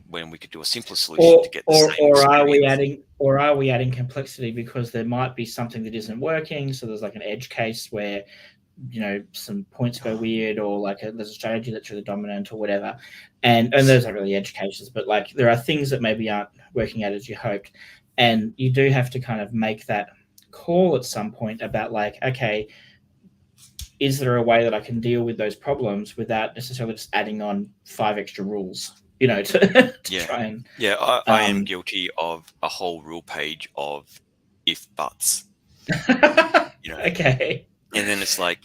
when we could do a simpler solution to get the same experience? Are we adding complexity because there might be something that isn't working? So there's like an edge case where some points go weird, or there's a strategy that's really dominant or whatever, and those aren't really edge cases, but there are things that maybe aren't working out as you hoped, and you do have to kind of make that call at some point about okay, is there a way that I can deal with those problems without necessarily just adding on 5 extra rules, to try and... I am guilty of a whole rule page of if buts. Okay. And then it's like,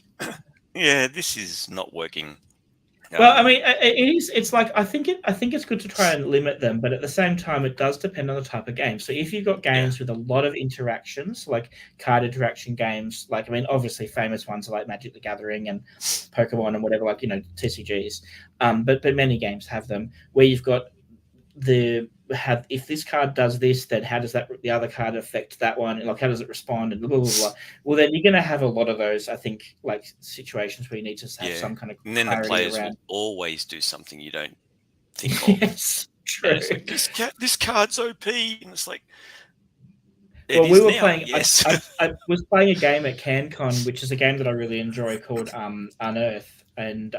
this is not working. Well, I mean, it is. It's like I think it's good to try and limit them, but at the same time, it does depend on the type of game. So if you've got games with a lot of interactions, like card interaction games, like I mean, obviously famous ones are like Magic the Gathering and Pokemon and whatever, like TCGs. But many games have them where you've got if this card does this, then how does the other card affect that one? Like how does it respond and blah blah blah. Well, then you're going to have a lot of those. I think like situations where you need to have some kind of and then the players around. will always do something you don't think of. Yes, true. It's like, this card's OP, and it's like. Well, we were playing. Yes, I was playing a game at CanCon, which is a game that I really enjoy called Unearth, and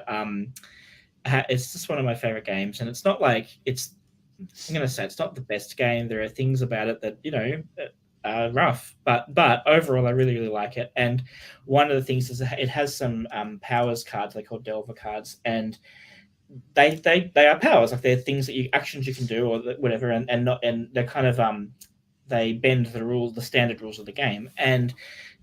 it's just one of my favorite games. And it's not like I'm going to say it's not the best game. There are things about it that are rough, but overall, I really really like it. And one of the things is it has some powers cards they call Delver cards, and they are powers, like they're things that actions you can do or whatever, and they're kind of they bend the standard rules of the game, and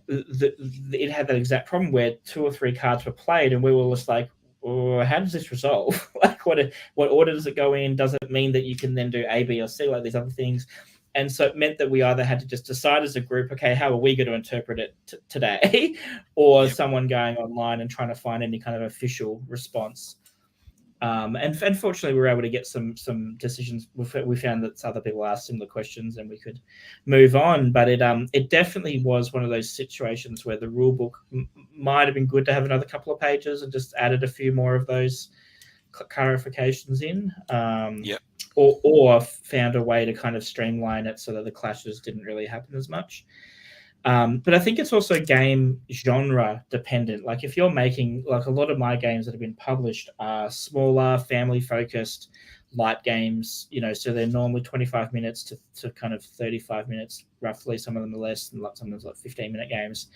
it had that exact problem where 2 or 3 cards were played, and we were just like, oh, how does this resolve? Like, what order does it go in? Does it mean that you can then do A, B, or C, like these other things? And so it meant that we either had to just decide as a group, okay, how are we going to interpret it today, or someone going online and trying to find any kind of official response. And fortunately, we were able to get some decisions. We found that other people asked similar questions, and we could move on. But it definitely was one of those situations where the rule book might have been good to have another couple of pages and just added a few more of those clarifications in. Or found a way to kind of streamline it so that the clashes didn't really happen as much. But I think it's also game genre dependent. Like if you're making, like a lot of my games that have been published are smaller, family focused, light games, so they're normally 25 minutes to kind of 35 minutes roughly. Some of them are less, and sometimes like 15-minute games,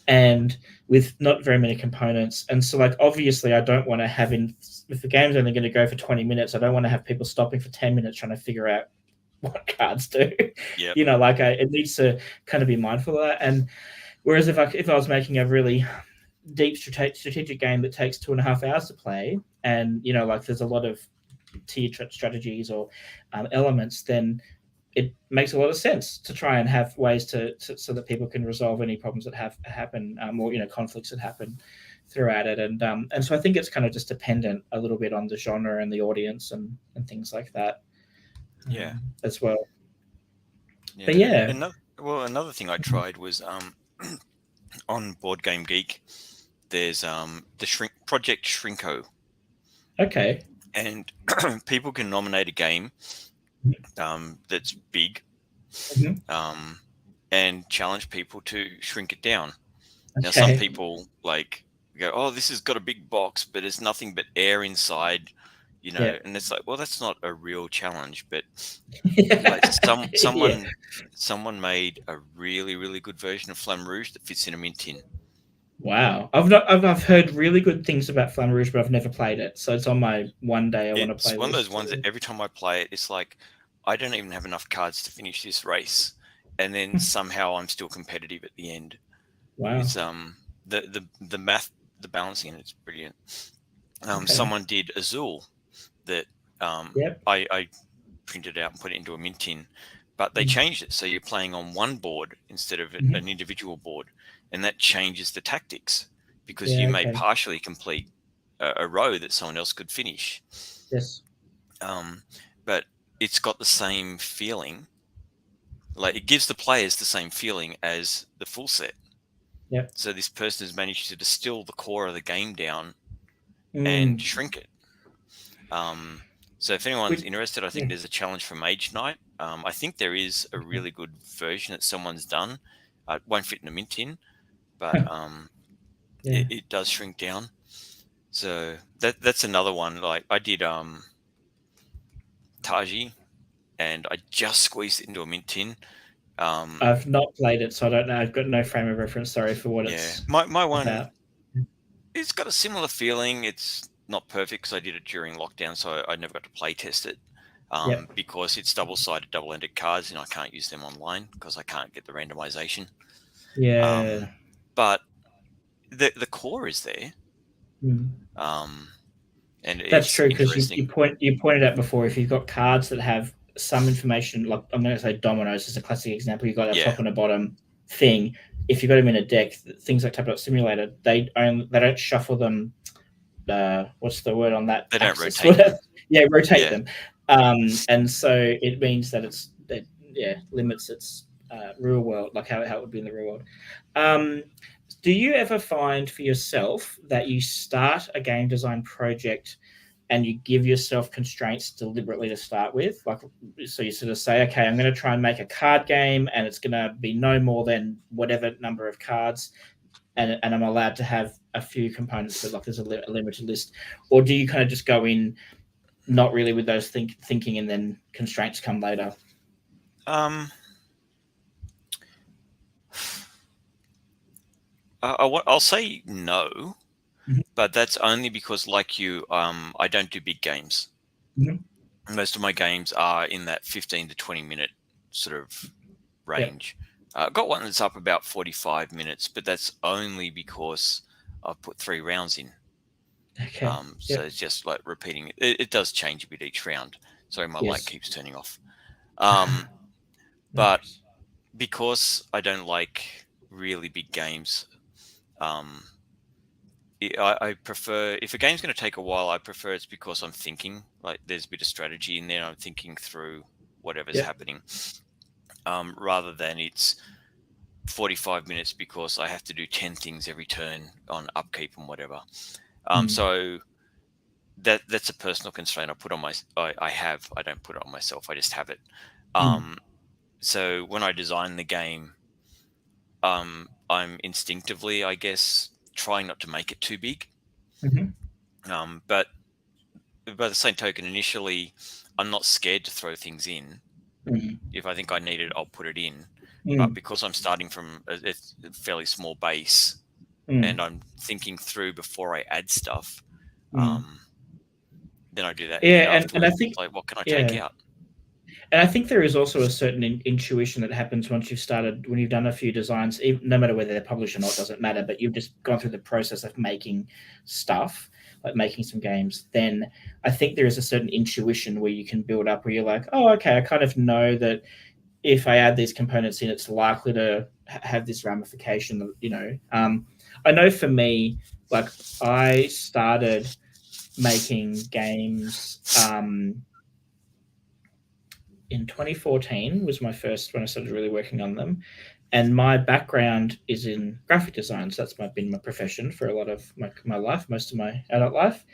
and with not very many components. And so like obviously I don't want to have if the game's only going to go for 20 minutes, I don't want to have people stopping for 10 minutes trying to figure out what cards do. It needs to kind of be mindful of that. And whereas if I was making a really deep strategic game that takes 2.5 hours to play, and there's a lot of tier strategies or elements, then it makes a lot of sense to try and have ways to so that people can resolve any problems that have happen, or conflicts that happen throughout it. And so I think it's kind of just dependent a little bit on the genre and the audience and things like that. As well. But another thing I tried was on Board Game Geek. There's the Project Shrinko. Okay. And people can nominate a game that's big, and challenge people to shrink it down. Okay. Now some people go, oh, this has got a big box, but there's nothing but air inside. And it's like, well, that's not a real challenge, but someone made a really, really good version of Flamme Rouge that fits in a mint tin. Wow, I've heard really good things about Flamme Rouge, but I've never played it. So it's on my one day I want to play. It's one of those ones that every time I play it, it's like I don't even have enough cards to finish this race, and then somehow I'm still competitive at the end. Wow, it's the math, the balancing, it's brilliant. Someone did Azul. That I printed out and put it into a mint tin, but they changed it so you're playing on one board instead of an individual board, and that changes the tactics because you may partially complete a row that someone else could finish. Yes. But it's got the same feeling, like it gives the players the same feeling as the full set. Yep. So this person has managed to distill the core of the game down and shrink it. So if anyone's interested, I think there's a challenge for Mage Knight. I think there is a really good version that someone's done. It won't fit in a mint tin, but it does shrink down. So that's another one. Like I did Taji, and I just squeezed it into a mint tin. I've not played it, so I don't know. I've got no frame of reference. Sorry for what it's my one about. It's got a similar feeling. It's not perfect because I did it during lockdown, so I never got to play test it because it's double-sided, double-ended cards, and I can't use them online because I can't get the randomization. But the core is there. And That's it's true, because interesting. you pointed out before, if you've got cards that have some information, like I'm going to say dominoes is a classic example. You've got a top and a bottom thing. If you've got them in a deck, things like Tabletop Simulator, they don't shuffle them. What's the word on that? They don't axis? rotate them. Yeah, rotate them. And so it means that limits its real world, like how it would be in the real world. Do you ever find for yourself that you start a game design project and you give yourself constraints deliberately to start with? Like, so you sort of say, okay, I'm going to try and make a card game, and it's going to be no more than whatever number of cards, and I'm allowed to have a few components, but like there's a limited list. Or do you kind of just go in not really with those thinking, and then constraints come later? I'll say no, but that's only because, like you, I don't do big games. Most of my games are in that 15 to 20 minute sort of range. I've got one that's up about 45 minutes, but that's only because I've put 3 rounds in. Okay. So it's just like repeating. It does change a bit each round. Sorry, my light keeps turning off. But because I don't like really big games, I prefer, if a game's going to take a while, I prefer it's because I'm thinking, like there's a bit of strategy in there and I'm thinking through whatever's happening, rather than it's 45 minutes because I have to do 10 things every turn on upkeep and whatever. So that's a personal constraint I put on I don't put it on myself, I just have it. So when I design the game, I'm instinctively, I guess, trying not to make it too big. But by the same token, initially, I'm not scared to throw things in. If I think I need it, I'll put it in. But because I'm starting from a fairly small base, and I'm thinking through before I add stuff, then I do that. And I think, like, what can I take out? And I think there is also a certain intuition that happens once you've started, when you've done a few designs, no matter whether they're published or not, doesn't matter, but you've just gone through the process of making stuff, like making some games. Then I think there is a certain intuition where you can build up, where you're like, oh, okay, I kind of know that if I add these components in, it's likely to have this ramification, I know for me, like I started making games in 2014 was my first, when I started really working on them. And my background is in graphic design. So that's been my profession for a lot of my life, most of my adult life.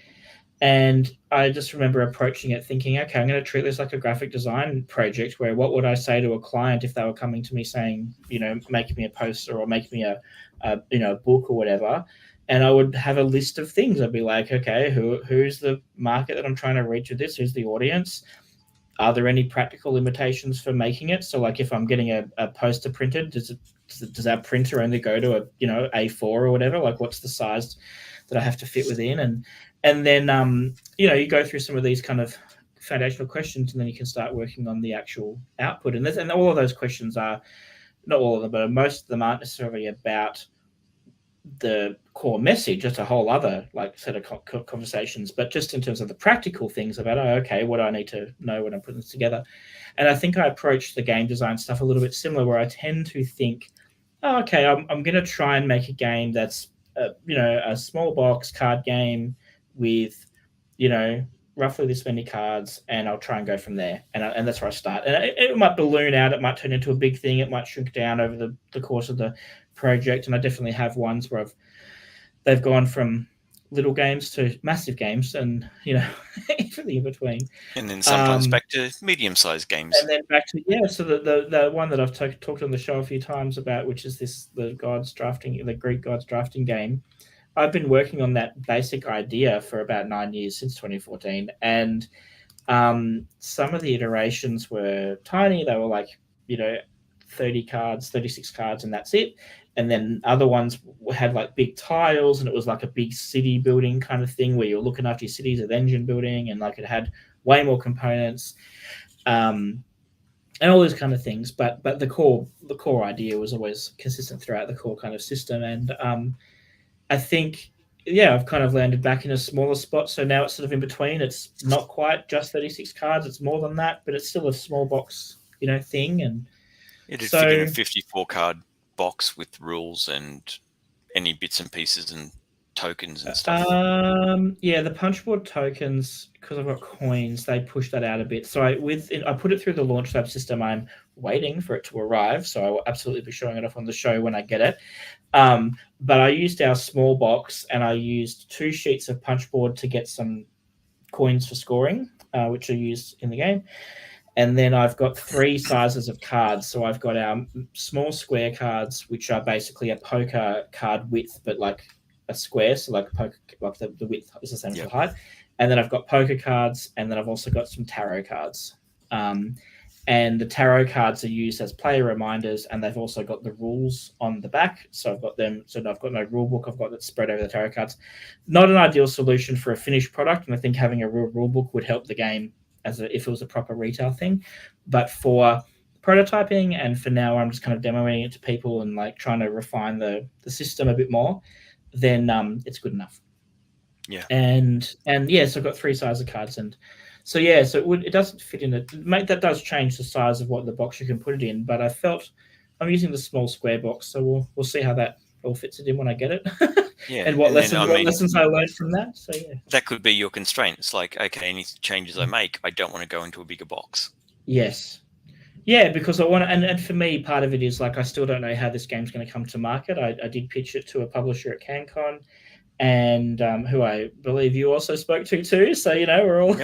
And I just remember approaching it thinking, okay, I'm going to treat this like a graphic design project, where what would I say to a client if they were coming to me saying, make me a poster or make me a book or whatever. And I would have a list of things. I'd be like, okay, who's the market that I'm trying to reach with this? Who's the audience? Are there any practical limitations for making it? So like if I'm getting a poster printed, does our printer only go to a A4 or whatever? Like what's the size that I have to fit within? And then you go through some of these kind of foundational questions, and then you can start working on the actual output. And all of those questions are, not all of them, but most of them aren't necessarily about the core message. That's a whole other set of conversations, but just in terms of the practical things about, okay, what do I need to know when I'm putting this together? And I think I approach the game design stuff a little bit similar, where I tend to think, okay, I'm going to try and make a game that's a small box card game with roughly this many cards, and I'll try and go from there. And that's where I start. And it might balloon out, it might turn into a big thing, it might shrink down over the course of the project. And I definitely have ones where they've gone from little games to massive games, and everything in between. And then sometimes back to medium-sized games. And then back to so the one that I've talked on the show a few times about, which is the Greek Gods drafting game. I've been working on that basic idea for about 9 years, since 2014, and some of the iterations were tiny. They were like 30 cards, 36 cards, and that's it. And then other ones had like big tiles, and it was like a big city building kind of thing, where you're looking after your cities with engine building, and like it had way more components, and all those kind of things. But the core idea was always consistent throughout the core kind of system. And I think I've kind of landed back in a smaller spot. So now it's sort of in between. It's not quite just 36 cards. It's more than that, but it's still a small box, thing. And it'd fit in a 54 card box with rules and any bits and pieces and tokens and stuff. Yeah, the punchboard tokens, because I've got coins, they push that out a bit. So I put it through the Launch Tab system. I'm waiting for it to arrive, so I will absolutely be showing it off on the show when I get it. But I used our small box, and I used 2 sheets of punchboard to get some coins for scoring, which are used in the game. And then I've got 3 sizes of cards. So I've got our small square cards, which are basically a poker card width, but like a square. So like a poker, like the width is the same as the height. And then I've got poker cards, and then I've also got some tarot cards. And the tarot cards are used as player reminders, and they've also got the rules on the back. So I've got them. So I've got no rule book. I've got that spread over the tarot cards. Not an ideal solution for a finished product, and I think having a real rule book would help the game if it was a proper retail thing. But for prototyping and for now, I'm just kind of demoing it to people and like trying to refine the system a bit more. Then it's good enough. Yeah. And yeah, so I've got 3 sizes of cards, and so yeah, so it doesn't fit in it. That does change the size of what the box you can put it in, but I felt I'm using the small square box, so we'll see how that all fits it in when I get it. Yeah. And what lessons I learned from that. So yeah. That could be your constraint. It's like, okay, any changes I make, I don't want to go into a bigger box. Yes. Yeah, because I want to, and for me, part of it is like I still don't know how this game's going to come to market. I did pitch it to a publisher at CanCon, and who I believe you also spoke to too. So we're all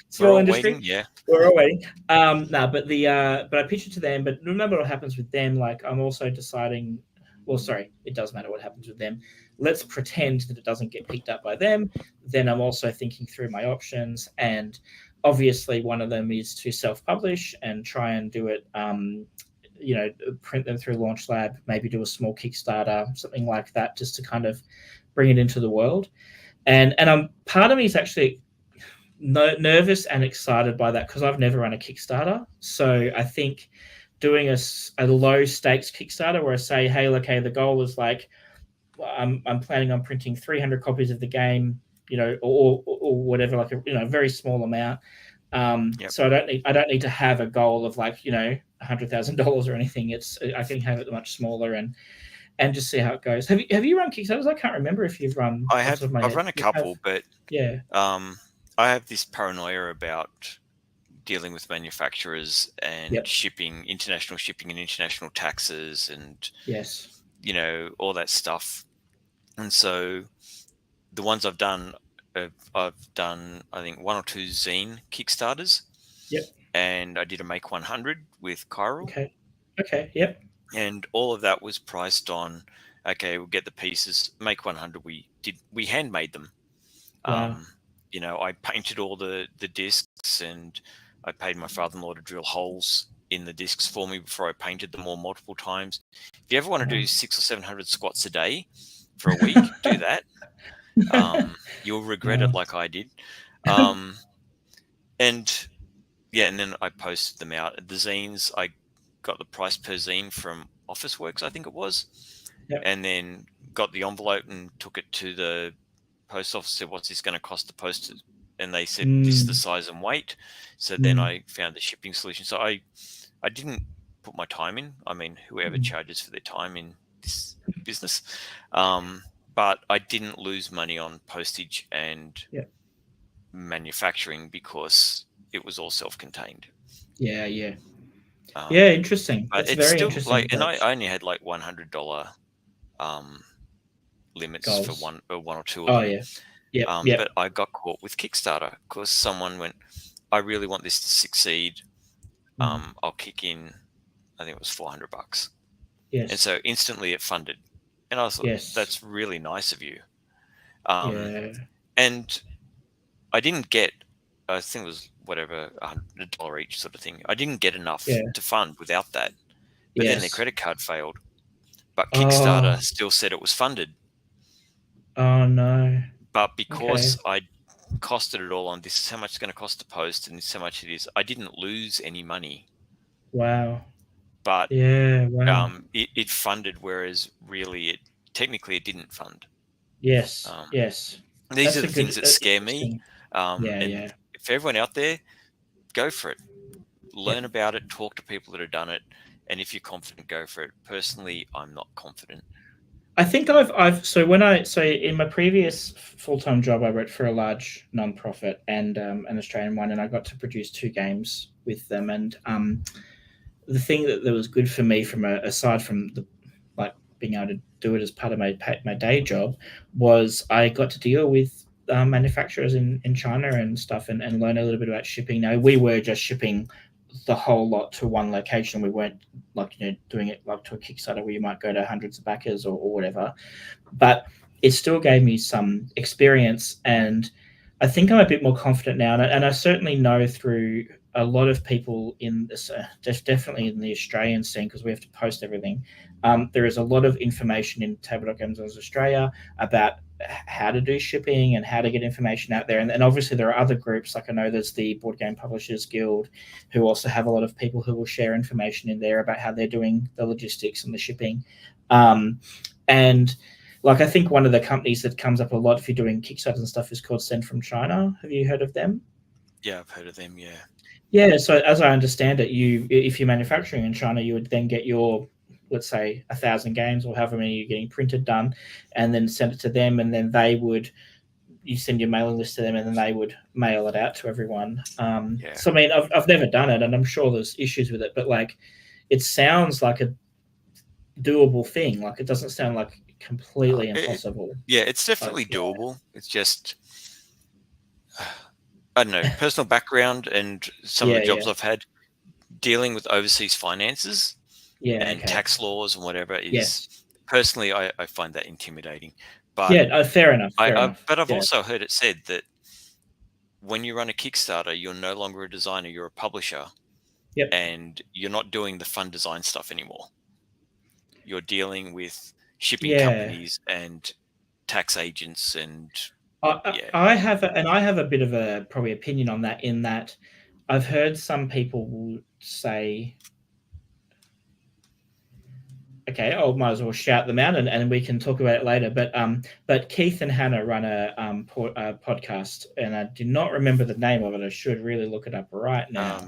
small industry. Waiting, yeah, we're all waiting. But I pitched it to them. But remember what happens with them. Like I'm also deciding. Well, sorry, it does matter what happens with them. Let's pretend that it doesn't get picked up by them. Then I'm also thinking through my options, and obviously one of them is to self-publish and try and do it. Print them through Launch Lab. Maybe do a small Kickstarter, something like that, just to kind of bring it into the world. And part of me is actually nervous and excited by that because I've never run a Kickstarter. So I think doing a low stakes Kickstarter where I say, hey, okay, the goal is like I'm planning on printing 300 copies of the game, or whatever, like a very small amount. So I don't need to have a goal of like $100,000 or anything. I can have it much smaller and just see how it goes. Have you run Kickstarters? I can't remember if you've run. I've run a couple, but yeah. I have this paranoia about dealing with manufacturers and shipping, international shipping and international taxes and all that stuff. And so the ones I've done I think 1 or 2 zine Kickstarters. Yep. And I did a Make 100 with Chiral. Okay. Yep. And all of that was priced on, okay, we'll get the pieces. Make 100, we handmade them. Wow. I painted all the discs, and I paid my father-in-law to drill holes in the discs for me before I painted them all multiple times. If you ever want to do 600 or 700 squats a day for a week, do that. You'll regret it like I did. And then I posted them out. The zines, I got the price per zine from Officeworks, I think it was. Yep. And then got the envelope and took it to the post office, said, what's this going to cost to post it? And they said, this is the size and weight. So then I found the shipping solution. So I didn't put my time in. I mean, whoever charges for their time in this business. But I didn't lose money on postage and manufacturing because it was all self-contained. Yeah. Interesting. But it's still interesting. And I only had like $100 limits goals for one or two of them. But I got caught with Kickstarter because someone went, I really want this to succeed. I'll kick in, I think it was $400. Yes. And so instantly it funded. And I was like, that's really nice of you. And I didn't get, I think it was whatever, $100 each sort of thing. I didn't get enough to fund without that. But then their credit card failed. But Kickstarter still said it was funded. Oh, no. But because I costed it all on this is how much it's going to cost to post and this is how much it is, I didn't lose any money. Wow. But it funded, whereas really technically it didn't fund. Yes, yes. These are the things that scare me. Yeah. For everyone out there, go for it. Learn about it, talk to people that have done it, and if you're confident, go for it. Personally, I'm not confident. I think so in my previous full-time job, I worked for a large non-profit and an Australian one, and I got to produce 2 games with them. And the thing that was good for me, aside from the like being able to do it as part of my day job, was I got to deal with manufacturers in China and stuff, and learn a little bit about shipping. Now, we were just shipping the whole lot to one location. We weren't doing it like to a Kickstarter where you might go to hundreds of backers or whatever. But it still gave me some experience, and I think I'm a bit more confident now. And I certainly know through a lot of people in this, definitely in the Australian scene, because we have to post everything. There is a lot of information in Tabletop Games Australia about how to do shipping and how to get information out there. And obviously there are other groups, like I know there's the Board Game Publishers Guild, who also have a lot of people who will share information in there about how they're doing the logistics and the shipping. And like, I think one of the companies that comes up a lot if you're doing Kickstarters and stuff is called Send from China. Have you heard of them? Yeah, I've heard of them, yeah. Yeah, so as I understand it, if you're manufacturing in China, you would then get your, let's say, 1,000 games or however many you're getting printed done, and then send it to them, and then you send your mailing list to them, and then they would mail it out to everyone. So I mean, I've never done it, and I'm sure there's issues with it, but like, it sounds like a doable thing. Like, it doesn't sound like completely impossible. It's definitely doable. It's just, I don't know, personal background and some of the jobs I've had dealing with overseas finances and tax laws and whatever is personally, I find that intimidating. But fair enough. But I've also heard it said that when you run a Kickstarter, you're no longer a designer, you're a publisher. And you're not doing the fun design stuff anymore. You're dealing with shipping companies and tax agents and I have a bit of a probably opinion on that, in that I've heard some people say, okay, I might as well shout them out, and we can talk about it later. But Keith and Hannah run a podcast, and I do not remember the name of it. I should really look it up right now.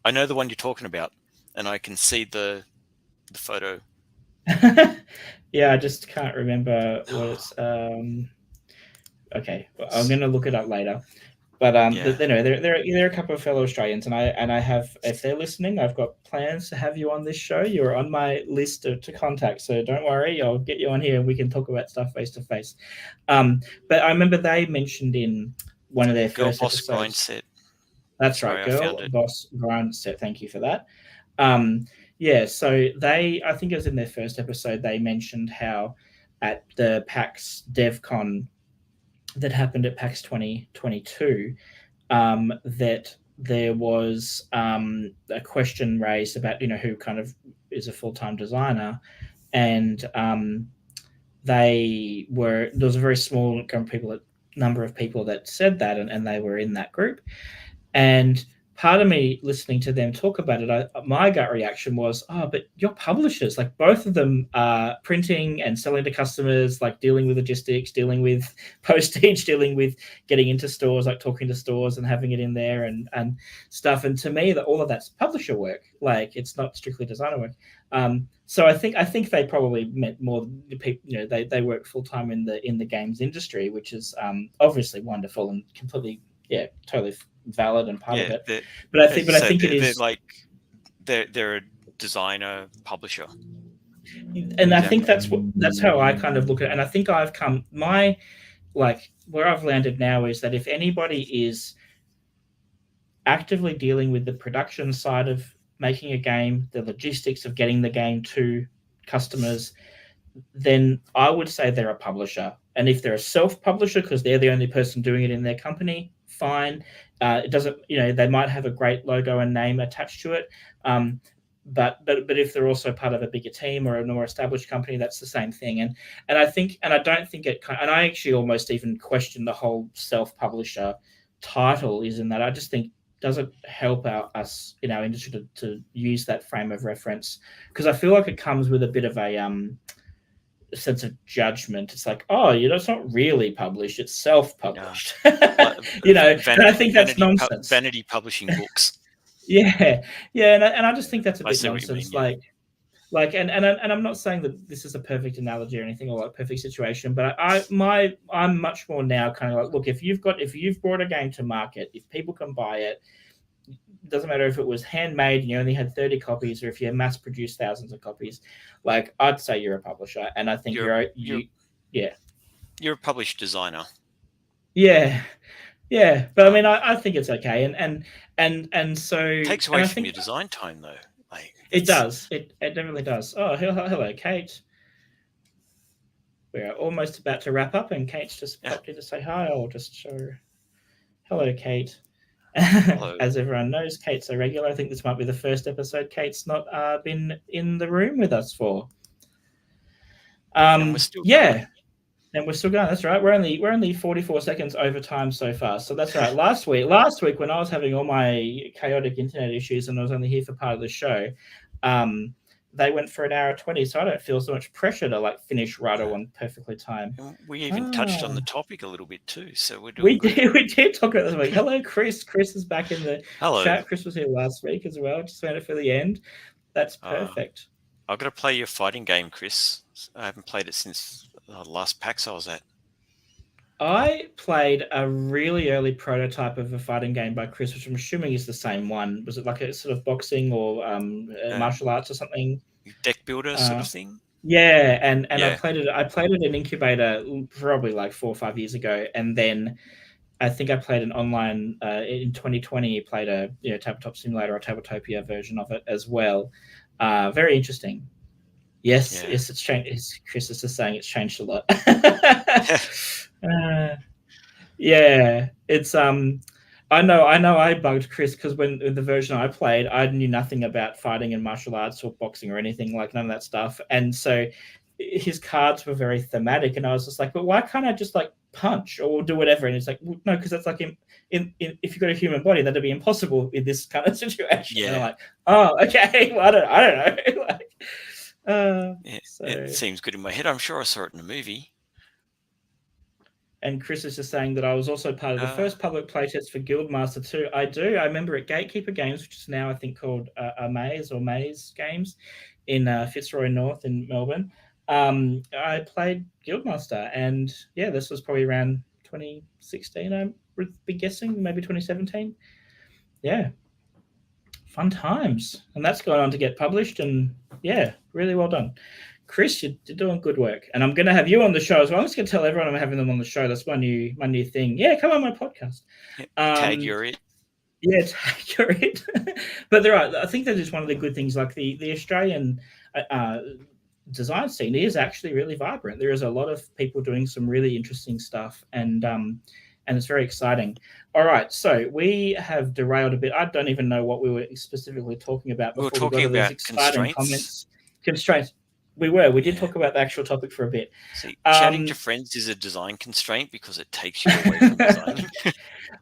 I know the one you're talking about, and I can see the photo. I just can't remember what it's. Okay, well, I'm going to look it up later. But there are a couple of fellow Australians, and I have, if they're listening, I've got plans to have you on this show. You're on my list to contact, so don't worry, I'll get you on here and we can talk about stuff face to face. But I remember they mentioned in one of their first episodes. Grind Set. That's right, Girl Boss Grind Set. Thank you for that. So I think it was in their first episode, they mentioned how at the PAX DevCon that happened at PAX 2022, that there was a question raised about, who kind of is a full-time designer, and there was a very small number of people that said that, and they were in that group. And part of me listening to them talk about it, my gut reaction was, but you're publishers. Like, both of them are printing and selling to customers, like dealing with logistics, dealing with postage, dealing with getting into stores, like talking to stores and having it in there and stuff. And to me, all of that's publisher work. Like, it's not strictly designer work. So I think they probably meant more people. They work full time in the games industry, which is obviously wonderful and completely totally valid and part of it. But I think it is like they're a designer publisher, and I think that's how I kind of look at it. And I think I've come where I've landed now is that if anybody is actively dealing with the production side of making a game, the logistics of getting the game to customers, then I would say they're a publisher. And if they're a self-publisher because they're the only person doing it in their company, fine. It doesn't, they might have a great logo and name attached to it. But if they're also part of a bigger team or a more established company, that's the same thing. And I think, and I don't think it, and I actually almost even question the whole self-publisher title is in that I just think, does it help us in our industry to use that frame of reference? Because I feel like it comes with a bit of a sense of judgment. It's like, oh, it's not really published; it's self-published. And I think that's nonsense. Vanity publishing books. Yeah, and I just think that's a bit nonsense. Mean, and I'm not saying that this is a perfect analogy or anything, or like perfect situation, but I'm much more now kind of like, look, if you've brought a game to market, if people can buy it, doesn't matter if it was handmade and you only had 30 copies, or if you mass produced thousands of copies, like, I'd say you're a publisher, and I think you're a published designer. Yeah, but I mean, I think it's okay, and so it takes away from your design time, though. Like, it does. It definitely does. Oh, hello, Kate. We're almost about to wrap up, and Kate's just popped in to say hi. I'll just show her. Hello, Kate. Hello. As everyone knows, Kate's a regular. I think this might be the first episode Kate's not been in the room with us for. And we're still going. And we're still going. That's right. We're only 44 seconds over time so far. So that's right. Last week when I was having all my chaotic internet issues and I was only here for part of the show, they went for 1 hour 20. So I don't feel so much pressure to like finish right on perfectly time. We even touched on the topic a little bit too. So we're doing. We did talk about this week. Hello, Chris. Chris is back in the chat. Chris was here last week as well. Just found it for the end. That's perfect. I've got to play your fighting game, Chris. I haven't played it since the last PAX I was at. I played a really early prototype of a fighting game by Chris, which I'm assuming is the same one. Was it like a sort of boxing or martial arts or something? Deck builder sort of thing? Yeah, and I played it in Incubator probably like 4 or 5 years ago, and then I think I played an online in 2020. Played a tabletop simulator or Tabletopia version of it as well. Very interesting. Yes, it's changed. Chris is just saying it's changed a lot. It's I know I bugged Chris because when the version I played, I knew nothing about fighting and martial arts or boxing or anything, like none of that stuff. And so his cards were very thematic, and I was just like, but why can't I just like punch or do whatever? And it's like, well, no, because that's like in if you've got a human body, that'd be impossible in this kind of situation. Yeah. And I'm like, oh, okay, well, I don't know. Like, it seems good in my head. I'm sure I saw it in a movie. And Chris is just saying that I was also part of the first public playtest for Guildmaster 2. I do. I remember at Gatekeeper Games, which is now I think called Maze Games in Fitzroy North in Melbourne. I played Guildmaster, and this was probably around 2016. I would be guessing, maybe 2017. Yeah. Fun times. And that's going on to get published, and really well done. Chris, you're doing good work, and I'm going to have you on the show as well. I'm just going to tell everyone I'm having them on the show. That's my new thing. Yeah, come on my podcast. Tag you're it. Yeah, tag you're it. But I think that is one of the good things. Like the Australian design scene is actually really vibrant. There is a lot of people doing some really interesting stuff, and it's very exciting. All right, so we have derailed a bit. I don't even know what we were specifically talking about before we were talking about Constraints. We did talk about the actual topic for a bit. See, chatting to friends is a design constraint because it takes you away from designing.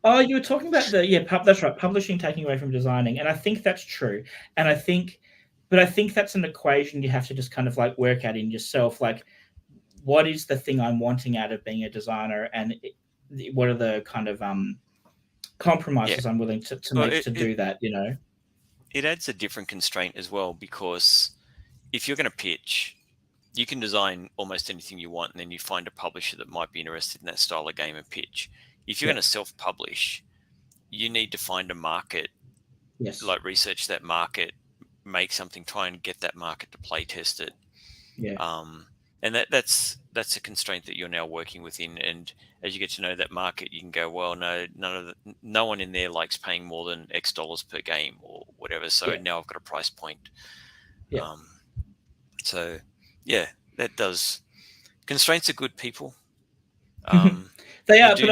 Oh, you were talking about that's right, publishing taking away from designing, and I think that's true. And I think that's an equation you have to just kind of like work out in yourself. Like, what is the thing I'm wanting out of being a designer, and what are the kind of compromises I'm willing to make to do that? It adds a different constraint as well, because if you're going to pitch, you can design almost anything you want, and then you find a publisher that might be interested in that style of game and pitch. If you're going to self-publish, you need to find a market, like research that market, make something, try and get that market to play test it. And that's a constraint that you're now working within. And as you get to know that market, you can go, well, no one in there likes paying more than X dollars per game or whatever. So now I've got a price point. So that does. Constraints are good, people. They are, but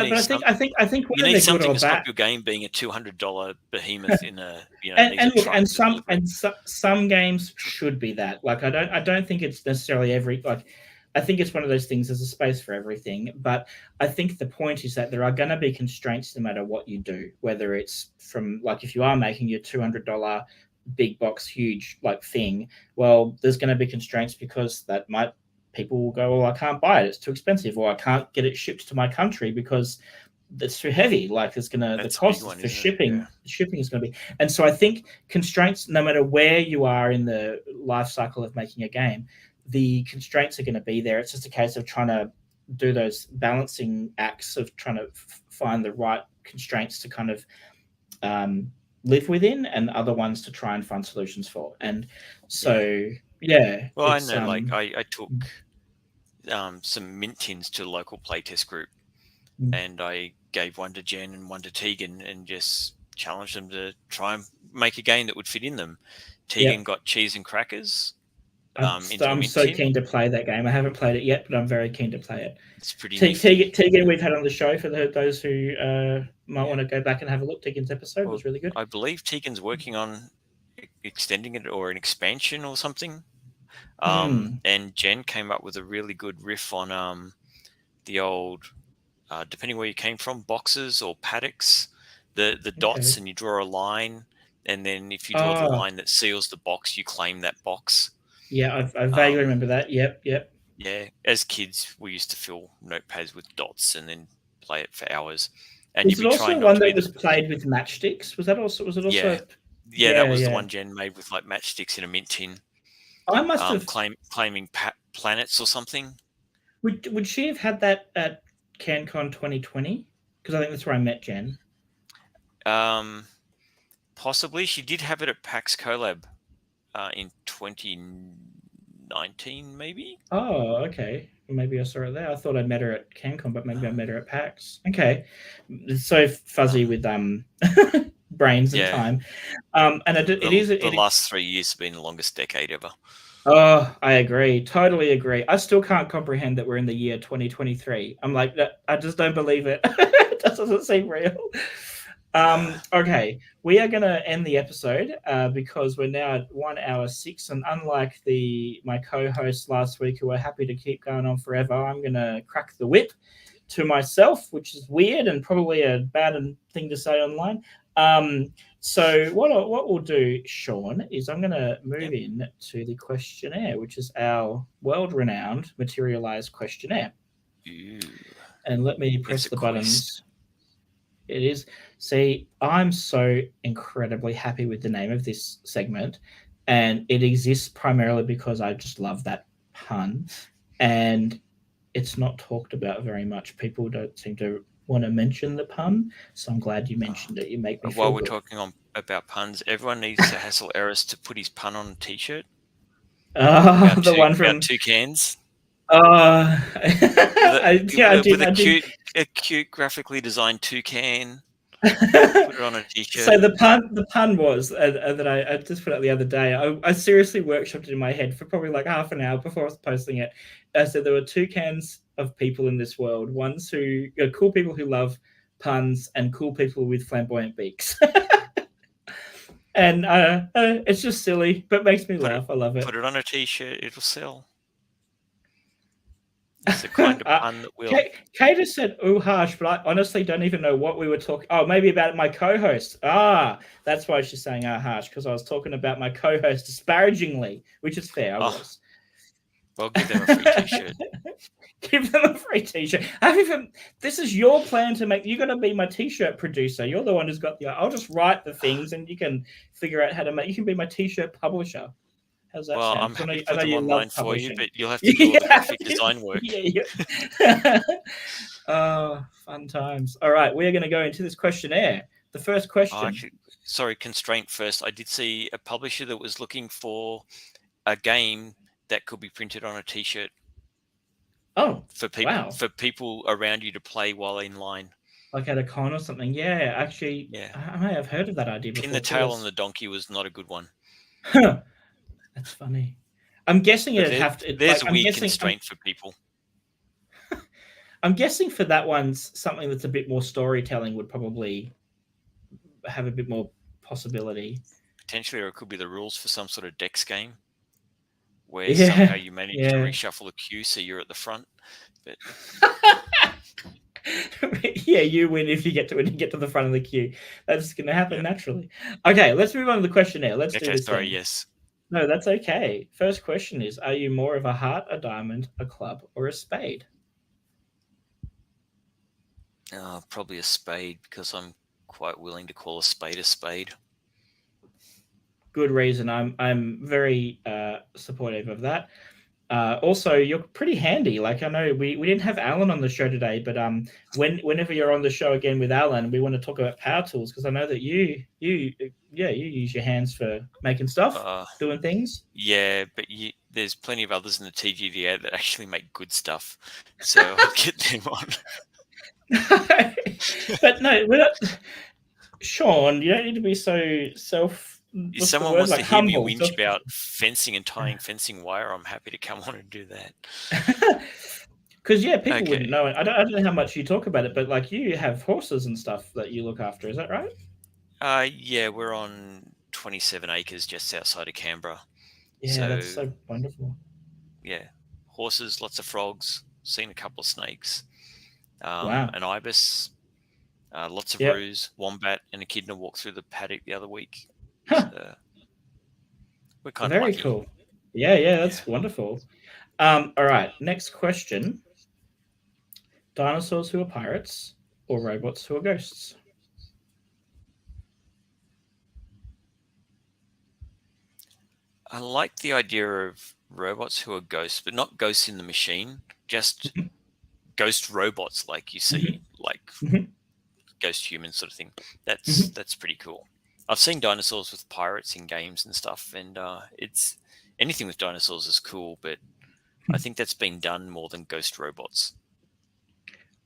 I think you need something to stop your game being a $200 behemoth in a some games should be that. Like I don't think it's necessarily I think it's one of those things. There's a space for everything, but I think the point is that there are going to be constraints no matter what you do. Whether it's from like if you are making your $200 big box huge like thing, well, there's going to be constraints because people will go, well, I can't buy it, it's too expensive, or I can't get it shipped to my country because it's too heavy. Like the cost for shipping, shipping is going to be. And so I think constraints, no matter where you are in the life cycle of making a game, the constraints are going to be there. It's just a case of trying to do those balancing acts of trying to find the right constraints to kind of live within, and other ones to try and find solutions for. And so, yeah. Well, I know, like I took some mint tins to a local playtest group, and I gave one to Jen and one to Tegan, and just challenged them to try and make a game that would fit in them. Tegan got cheese and crackers. I'm so keen to play that game. I haven't played it yet, but I'm very keen to play it. It's pretty Tegan, we've had on the show, for those who might want to go back and have a look. Tegan's episode was really good. I believe Tegan's working on extending it or an expansion or something. And Jen came up with a really good riff on the old, depending where you came from, boxes or paddocks, the dots, and you draw a line, and then if you draw the line that seals the box, you claim that box. Yeah, I vaguely remember that. Yep. Yeah, as kids, we used to fill notepads with dots and then play it for hours. And was it also one that was played with matchsticks? Was it also? Yeah, that was the one Jen made with like matchsticks in a mint tin. I must have claiming planets or something. Would she have had that at CanCon 2020? Because I think that's where I met Jen. Possibly. She did have it at PAX Collab in 2019, maybe. Oh, okay. Maybe I saw her there. I thought I met her at CanCon, but maybe I met her at PAX. Okay. It's so fuzzy with brains and time. And the last 3 years have been the longest decade ever. Oh, I agree. Totally agree. I still can't comprehend that we're in the year 2023. I'm like, I just don't believe it. It doesn't seem real. Okay, we are going to end the episode because we're now at 1 hour 6, and unlike my co-hosts last week who are happy to keep going on forever, I'm going to crack the whip to myself, which is weird and probably a bad thing to say online. So what we'll do, Sean, is I'm going to move in to the questionnaire, which is our world-renowned Materialise questionnaire. Ew. And let me press the buttons. It is. See, I'm so incredibly happy with the name of this segment, and it exists primarily because I just love that pun, and it's not talked about very much. People don't seem to want to mention the pun, so I'm glad you mentioned it. You make me feel While we're good. talking about puns, everyone needs to hassle Eris to put his pun on a T-shirt. One from about toucans. With a cute graphically designed toucan. Put it on a T-shirt. So the pun was that I just put out the other day. I seriously workshopped it in my head for probably like half an hour before I was posting it. I said there were two kinds of people in this world: ones who are cool people who love puns, and cool people with flamboyant beaks. And it's just silly, but makes me laugh. I love it. Put it on a T-shirt; it'll sell. It's the kind of pun that will. Kate has said, "Ooh, harsh," but I honestly don't even know what we were talking. Oh, maybe about my co-host. That's why she's saying harsh, because I was talking about my co-host disparagingly, which is fair. I was. Well, give them a free T-shirt. Give them a free T-shirt. This is your plan to make. You're going to be my T-shirt producer. You're the one who's got the. I'll just write the things, and you can figure out how to make. You can be my T-shirt publisher. How's that sound? I'm happy to put them online for you, but you'll have to do all the graphic design work. Oh, fun times. All right, we're going to go into this questionnaire. The first question. Constraint first. I did see a publisher that was looking for a game that could be printed on a T-shirt. Oh, for people around you to play while in line. Like at a con or something. Yeah, actually, I may have heard of that idea before. Pin the tail on the donkey was not a good one. That's funny. I'm guessing it'd have to. There's a weird constraint for people. I'm guessing for that one, something that's a bit more storytelling would probably have a bit more possibility. Potentially, or it could be the rules for some sort of Dex game, where somehow you manage to reshuffle the queue so you're at the front. But you win if you get to the front of the queue. That's going to happen naturally. Okay, let's move on to the questionnaire. Let's do this. Yes. No, that's okay. First question is, are you more of a heart, a diamond, a club, or a spade? Probably a spade, because I'm quite willing to call a spade a spade. Good reason. I'm very supportive of that. Also, you're pretty handy. Like, I know we didn't have Alan on the show today, but whenever you're on the show again with Alan, we want to talk about power tools, because I know that you use your hands for making stuff, doing things. Yeah, but there's plenty of others in the TGDA that actually make good stuff, so I'll get them on. But no, we're not. Sean, you don't need to be so self. If someone wants to hear me whinge about fencing and tying fencing wire, I'm happy to come on and do that. Because people wouldn't know it. I don't know how much you talk about it, but like, you have horses and stuff that you look after. Is that right? Yeah, we're on 27 acres just outside of Canberra. Yeah, that's so wonderful. Yeah, horses, lots of frogs, seen a couple of snakes, Wow. an ibis, lots of roos, wombat, and echidna walked through the paddock the other week. Huh. So we're kind of lucky. Very cool. Yeah, that's wonderful. All right, next question. Dinosaurs who are pirates or robots who are ghosts? I like the idea of robots who are ghosts, but not ghosts in the machine, just ghost robots like you see, like ghost humans sort of thing. That's pretty cool. I've seen dinosaurs with pirates in games and stuff, and it's anything with dinosaurs is cool, but I think that's been done more than ghost robots.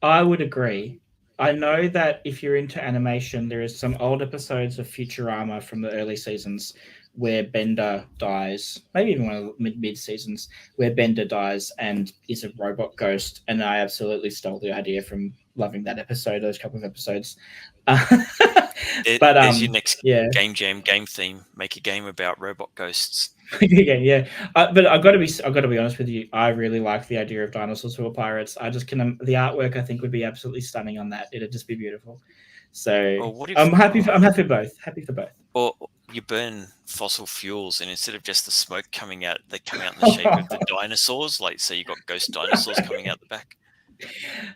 I would agree. I know that if you're into animation, there is some old episodes of Futurama from the early seasons where Bender dies, maybe even one of the mid seasons, where Bender dies and is a robot ghost. And I absolutely stole the idea from loving that episode, those couple of episodes. There's your next game jam game theme. Make a game about robot ghosts. Yeah. But I got to be honest with you. I really like the idea of dinosaurs who are pirates. I just can. The artwork, I think, would be absolutely stunning on that. It'd just be beautiful. So I'm happy. I'm happy for both. Happy for both. Or you burn fossil fuels, and instead of just the smoke coming out, they come out in the shape of the dinosaurs. Like, so you got ghost dinosaurs coming out the back.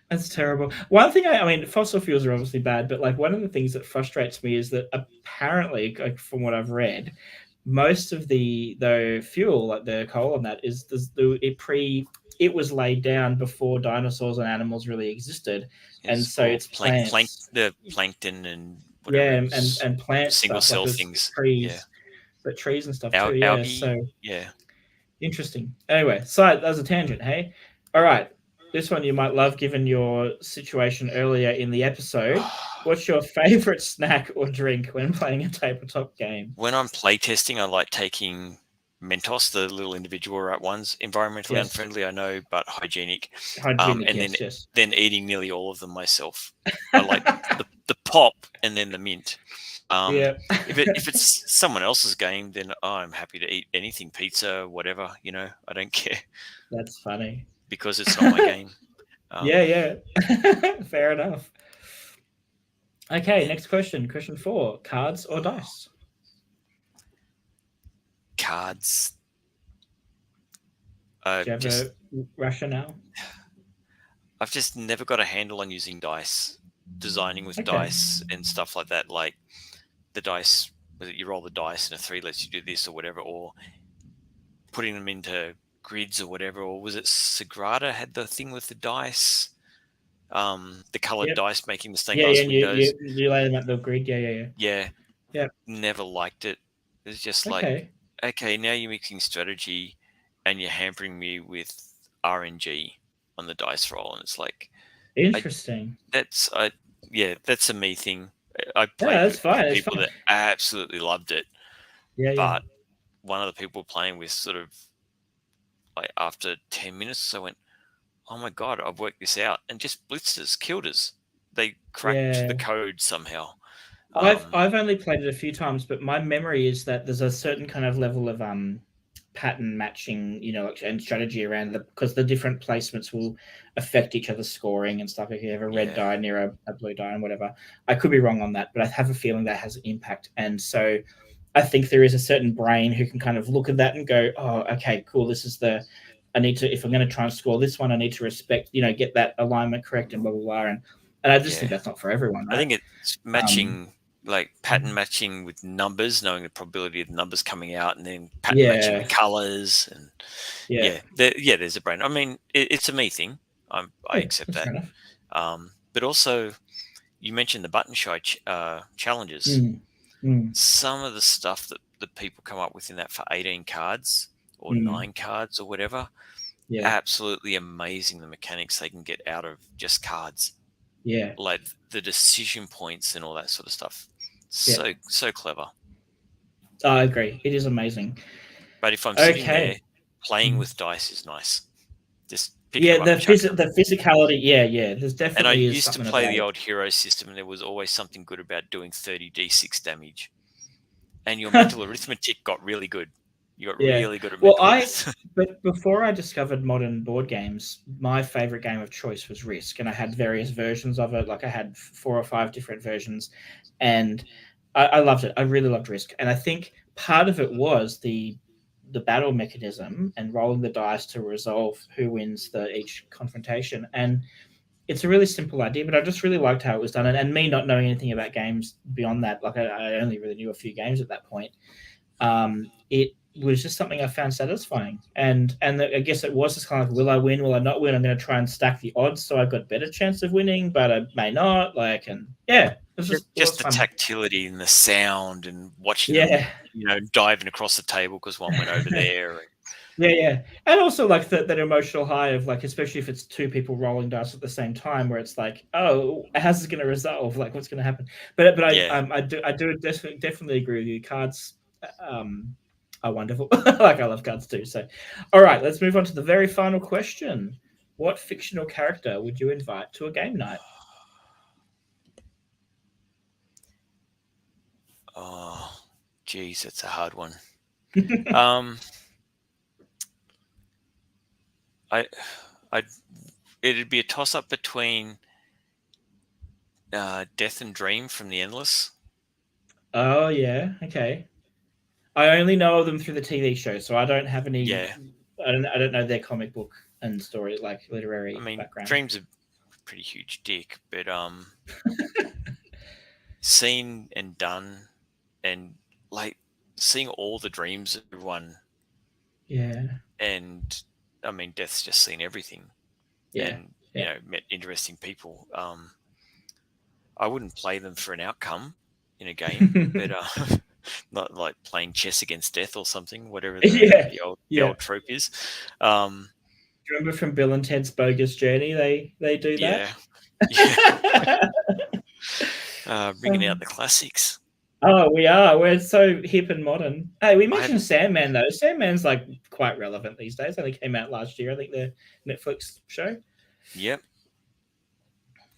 That's terrible. One thing, I mean, fossil fuels are obviously bad, but like, one of the things that frustrates me is that apparently, like, from what I've read, most of the fuel, like the coal on that, it was laid down before dinosaurs and animals really existed, and so it's plants, the plankton and whatever, and plant single stuff, cell like things, but trees and stuff too. Algae, so yeah, interesting. Anyway, so that was a tangent. Hey, all right. This one you might love, given your situation earlier in the episode. What's your favorite snack or drink when playing a tabletop game? When I'm playtesting, I like taking Mentos, the little individual ones. Environmentally unfriendly, I know, but hygienic. Then eating nearly all of them myself. I like the pop and then the mint. If it's someone else's game, then I'm happy to eat anything, pizza, whatever. I don't care. That's funny. Because it's not my game. Yeah. Fair enough. Okay, next question. Question 4. Cards or dice? Cards. Do you have a rationale? I've just never got a handle on using dice, designing with dice and stuff like that. Like the dice, you roll the dice and a 3 lets you do this or whatever, or putting them into grids or whatever, or was it Sagrada had the thing with the dice, the colored dice making the stained glass windows. You lay them at the grid. Yeah. Never liked it. It's just like, okay, now you're mixing strategy and you're hampering me with RNG on the dice roll, and it's like, interesting. That's a me thing. I played with people that absolutely loved it, but one of the people playing with sort of, like, after 10 minutes, I went, oh my God, I've worked this out, and just blitzed us, killed us. They cracked the code somehow. I've only played it a few times, but my memory is that there's a certain kind of level of pattern matching, and strategy around because the different placements will affect each other's scoring and stuff. If you have a red die near a blue die and whatever, I could be wrong on that, but I have a feeling that has an impact. And so I think there is a certain brain who can kind of look at that and go, oh, okay, cool. This is I need to, if I'm going to try and score this one, I need to respect, get that alignment correct and blah, blah, blah. And I just think that's not for everyone, right? I think it's matching, like pattern matching with numbers, knowing the probability of the numbers coming out, and then pattern matching the colors. And there's a brain. I mean, it's a me thing. I accept that. But also, you mentioned the button shy challenges. Some of the stuff that people come up with in that for 18 cards or 9 cards or whatever, absolutely amazing, the mechanics they can get out of just cards. Yeah. Like the decision points and all that sort of stuff. So clever. I agree. It is amazing. But if I'm sitting there playing with dice is nice. Just pick the physicality. Yeah. There's definitely. And I used to play the old hero system, and there was always something good about doing 30d6 damage. And your mental arithmetic got really good. You got really good at mental arithmetic. But before I discovered modern board games, my favorite game of choice was Risk, and I had various versions of it. Like I had 4 or 5 different versions, and I loved it. I really loved Risk, and I think part of it was the battle mechanism and rolling the dice to resolve who wins each confrontation. And it's a really simple idea, but I just really liked how it was done. And me not knowing anything about games beyond that, like I only really knew a few games at that point. It was just something I found satisfying. And I guess it was just kind of like, will I win? Will I not win? I'm going to try and stack the odds so I've got a better chance of winning, but I may not. It's just the tactility and the sound and watching them, diving across the table because one went over there. Yeah. And also like that emotional high of like, especially if it's 2 people rolling dice at the same time, where it's like, oh, how's it going to resolve? Like, what's going to happen? But I do definitely agree with you. Cards are wonderful. Like I love cards too. So, all right, let's move on to the very final question. What fictional character would you invite to a game night? Oh, geez, that's a hard one. It'd be a toss-up between Death and Dream from The Endless. Oh yeah, okay. I only know them through the TV show, so I don't have any. Yeah. I don't know their comic book and story, like literary background. Dream's a pretty huge dick, but seen and done, and like seeing all the dreams of everyone. Yeah. And I mean, Death's just seen everything. Yeah. And met interesting people. I wouldn't play them for an outcome in a game, but not like playing chess against Death or something, whatever the old trope is. Do you remember from Bill and Ted's Bogus Journey? They do that. Yeah. Bringing out the classics. Oh, we are. We're so hip and modern. Hey, we mentioned Sandman though. Sandman's like quite relevant these days. Only came out last year, I think, the Netflix show. Yep.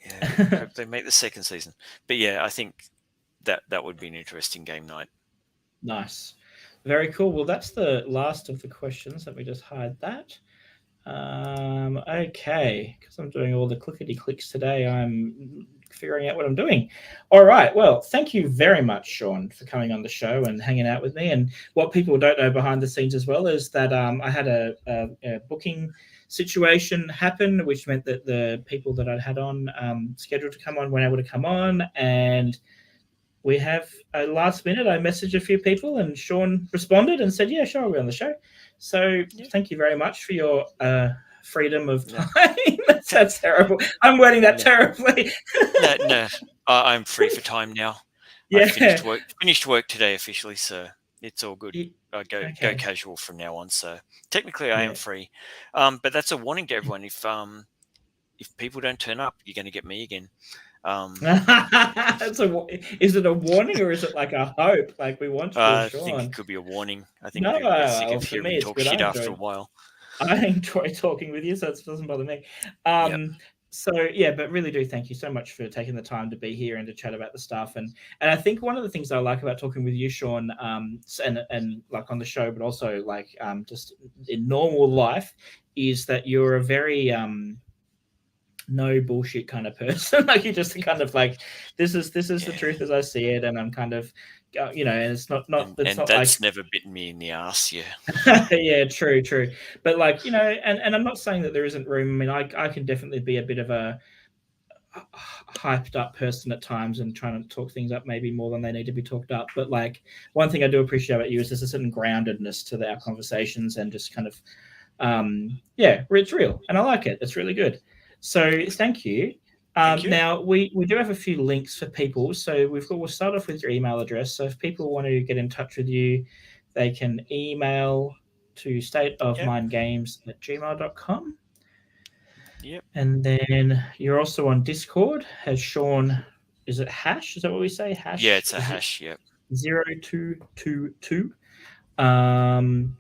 Yeah. Hope they make the second season. But yeah, I think that would be an interesting game night. Nice. Very cool. Well, that's the last of the questions. Let me just hide that. Okay, because I'm doing all the clickety clicks today, I'm figuring out what I'm doing. All right. Well, thank you very much, Sean, for coming on the show and hanging out with me. And what people don't know behind the scenes as well is that I had a booking situation happen, which meant that the people that I'd had on scheduled to come on weren't able to come on. And we have a last minute, I messaged a few people and Sean responded and said, yeah, sure, I'll be on the show. So thank you very much for your freedom of time. That's terrible. I'm wording that terribly. No, I'm free for time now. Yeah. I finished work today officially, so it's all good. I go casual from now on. So technically I am free. But that's a warning to everyone. If people don't turn up, you're going to get me again. Is it a warning or is it like a hope? Like we want you, I Sean? think it could be a warning. I think people get sick of hearing me talk shit after a while. I enjoy talking with you, so it doesn't bother me. So yeah, but really do thank you so much for taking the time to be here and to chat about the stuff. And I think one of the things I like about talking with you, Sean, and like on the show, but also like just in normal life, is that you're a very no bullshit kind of person. Like you're just kind of like, this is the truth as I see it, and I'm kind of, and it's not and not that's like, never bitten me in the ass. yeah, true. But like, and I'm not saying that there isn't room. I mean, I can definitely be a bit of a hyped up person at times and trying to talk things up maybe more than they need to be talked up. But like, one thing I do appreciate about you is there's a certain groundedness to our conversations, and just kind of, it's real, and I like it. It's really good. So thank you. Thank you. Now we do have a few links for people. So we'll start off with your email address. So if people want to get in touch with you, they can email to stateofmindgames@gmail.com. Yep. And then you're also on Discord. Has Sean? Is it hash? Is that what we say? Hash. Yeah, it's a hash. Yep. 0222. And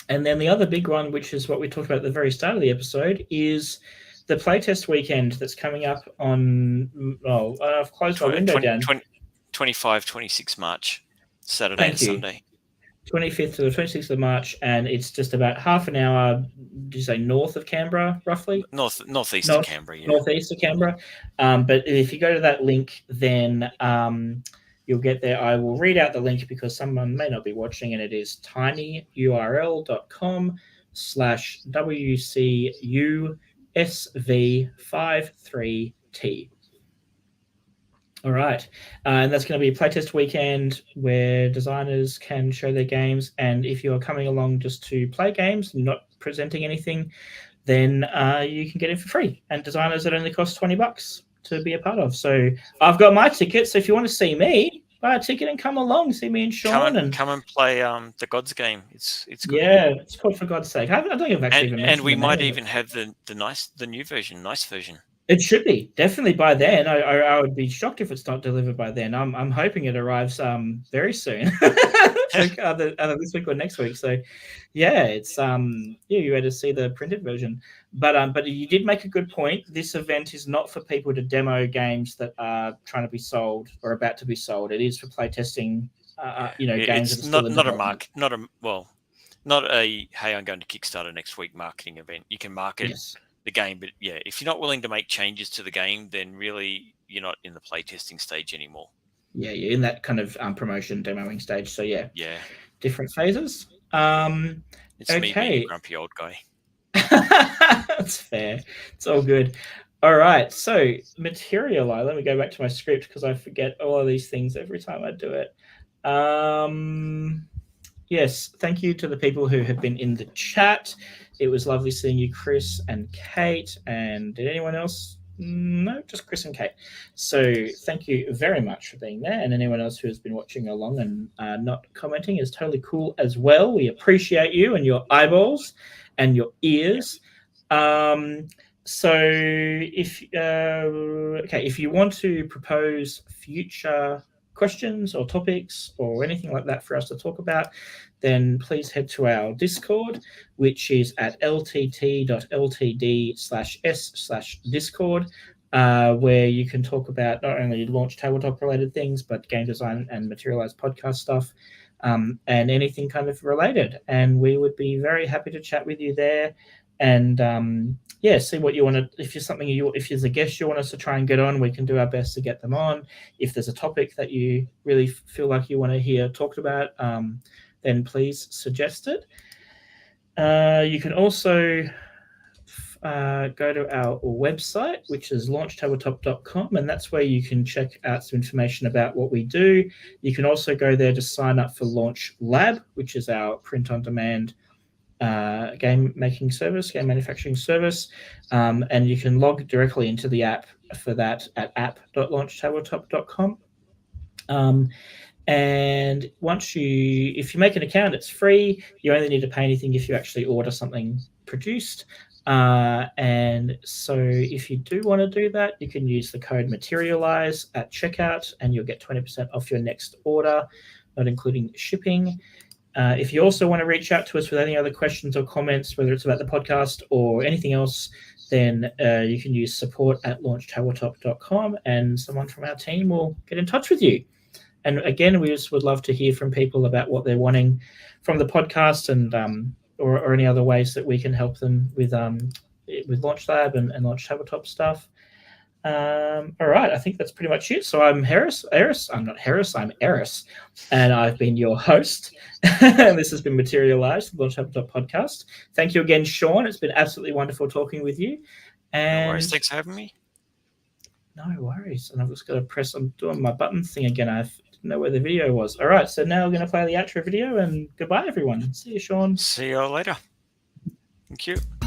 then the other big one, which is what we talked about at the very start of the episode, is the playtest weekend that's coming up on. I've closed my window down. 25, 26 March, Saturday and Sunday. 25th to the 26th of March, and it's just about half an hour. Did you say north of Canberra, roughly? Northeast of Canberra. Yeah. Northeast of Canberra. But if you go to that link, then you'll get there. I will read out the link because someone may not be watching, and it is tinyurl.com/WCUSV53T. All right. And that's going to be a playtest weekend where designers can show their games. And if you're coming along just to play games, not presenting anything, then you can get in for free. And designers, it only costs $20 to be a part of. So I've got my ticket. So if you want to see me, buy a ticket and come along. See me and Sean. Come and play the Gods game. It's good. Yeah, it's called For God's Sake. I don't think I've actually even mentioned and we might even have the new version, nice version. It should be definitely by then. I would be shocked if it's not delivered by then. I'm hoping it arrives very soon, either this week or next week. So, yeah, it's you had to see the printed version. But you did make a good point. This event is not for people to demo games that are trying to be sold or about to be sold. It is for playtesting. Games. It's not a hey, I'm going to Kickstarter next week marketing event. You can market. Yes. The game, but yeah, if you're not willing to make changes to the game, then really you're not in the playtesting stage anymore. Yeah, you're in that kind of promotion demoing stage. So yeah, different phases. It's me being a grumpy old guy. That's fair. It's all good. All right, so Materialise. Let me go back to my script because I forget all of these things every time I do it. Yes, thank you to the people who have been in the chat. It was lovely seeing you, Chris and Kate. And did anyone else? No, just Chris and Kate. So thank you very much for being there. And anyone else who has been watching along and not commenting is totally cool as well. We appreciate you and your eyeballs and your ears. So if you want to propose future questions or topics or anything like that for us to talk about, then please head to our Discord, which is at ltt.ltd/s/discord, where you can talk about not only Launch Tabletop related things, but game design and Materialise podcast stuff, and anything kind of related. And we would be very happy to chat with you there. And see what you want to. If there's a guest you want us to try and get on, we can do our best to get them on. If there's a topic that you really feel like you want to hear talked about, then please suggest it. You can also go to our website, which is launchtabletop.com, and that's where you can check out some information about what we do. You can also go there to sign up for Launch Lab, which is our print-on-demand game manufacturing service, and you can log directly into the app for that at app.launchtabletop.com. And if you make an account, it's free. You only need to pay anything if you actually order something produced. And so if you do want to do that, you can use the code Materialise at checkout, and you'll get 20% off your next order, not including shipping. If you also want to reach out to us with any other questions or comments, whether it's about the podcast or anything else, then you can use support@launchtabletop.com, and someone from our team will get in touch with you. And again, we just would love to hear from people about what they're wanting from the podcast, and or any other ways that we can help them with with Launch Lab and Launch Tabletop stuff. All right, I think that's pretty much it. So I'm Harris. I'm not Harris. I'm Eris, and I've been your host. And this has been Materialise, the Launch Tabletop podcast. Thank you again, Sean. It's been absolutely wonderful talking with you. And no worries. Thanks for having me. No worries. And I've just got to press. I'm doing my button thing again. I didn't know where the video was. All right, so now we're going to play the outro video. And goodbye, everyone. See you, Sean. See you later. Thank you.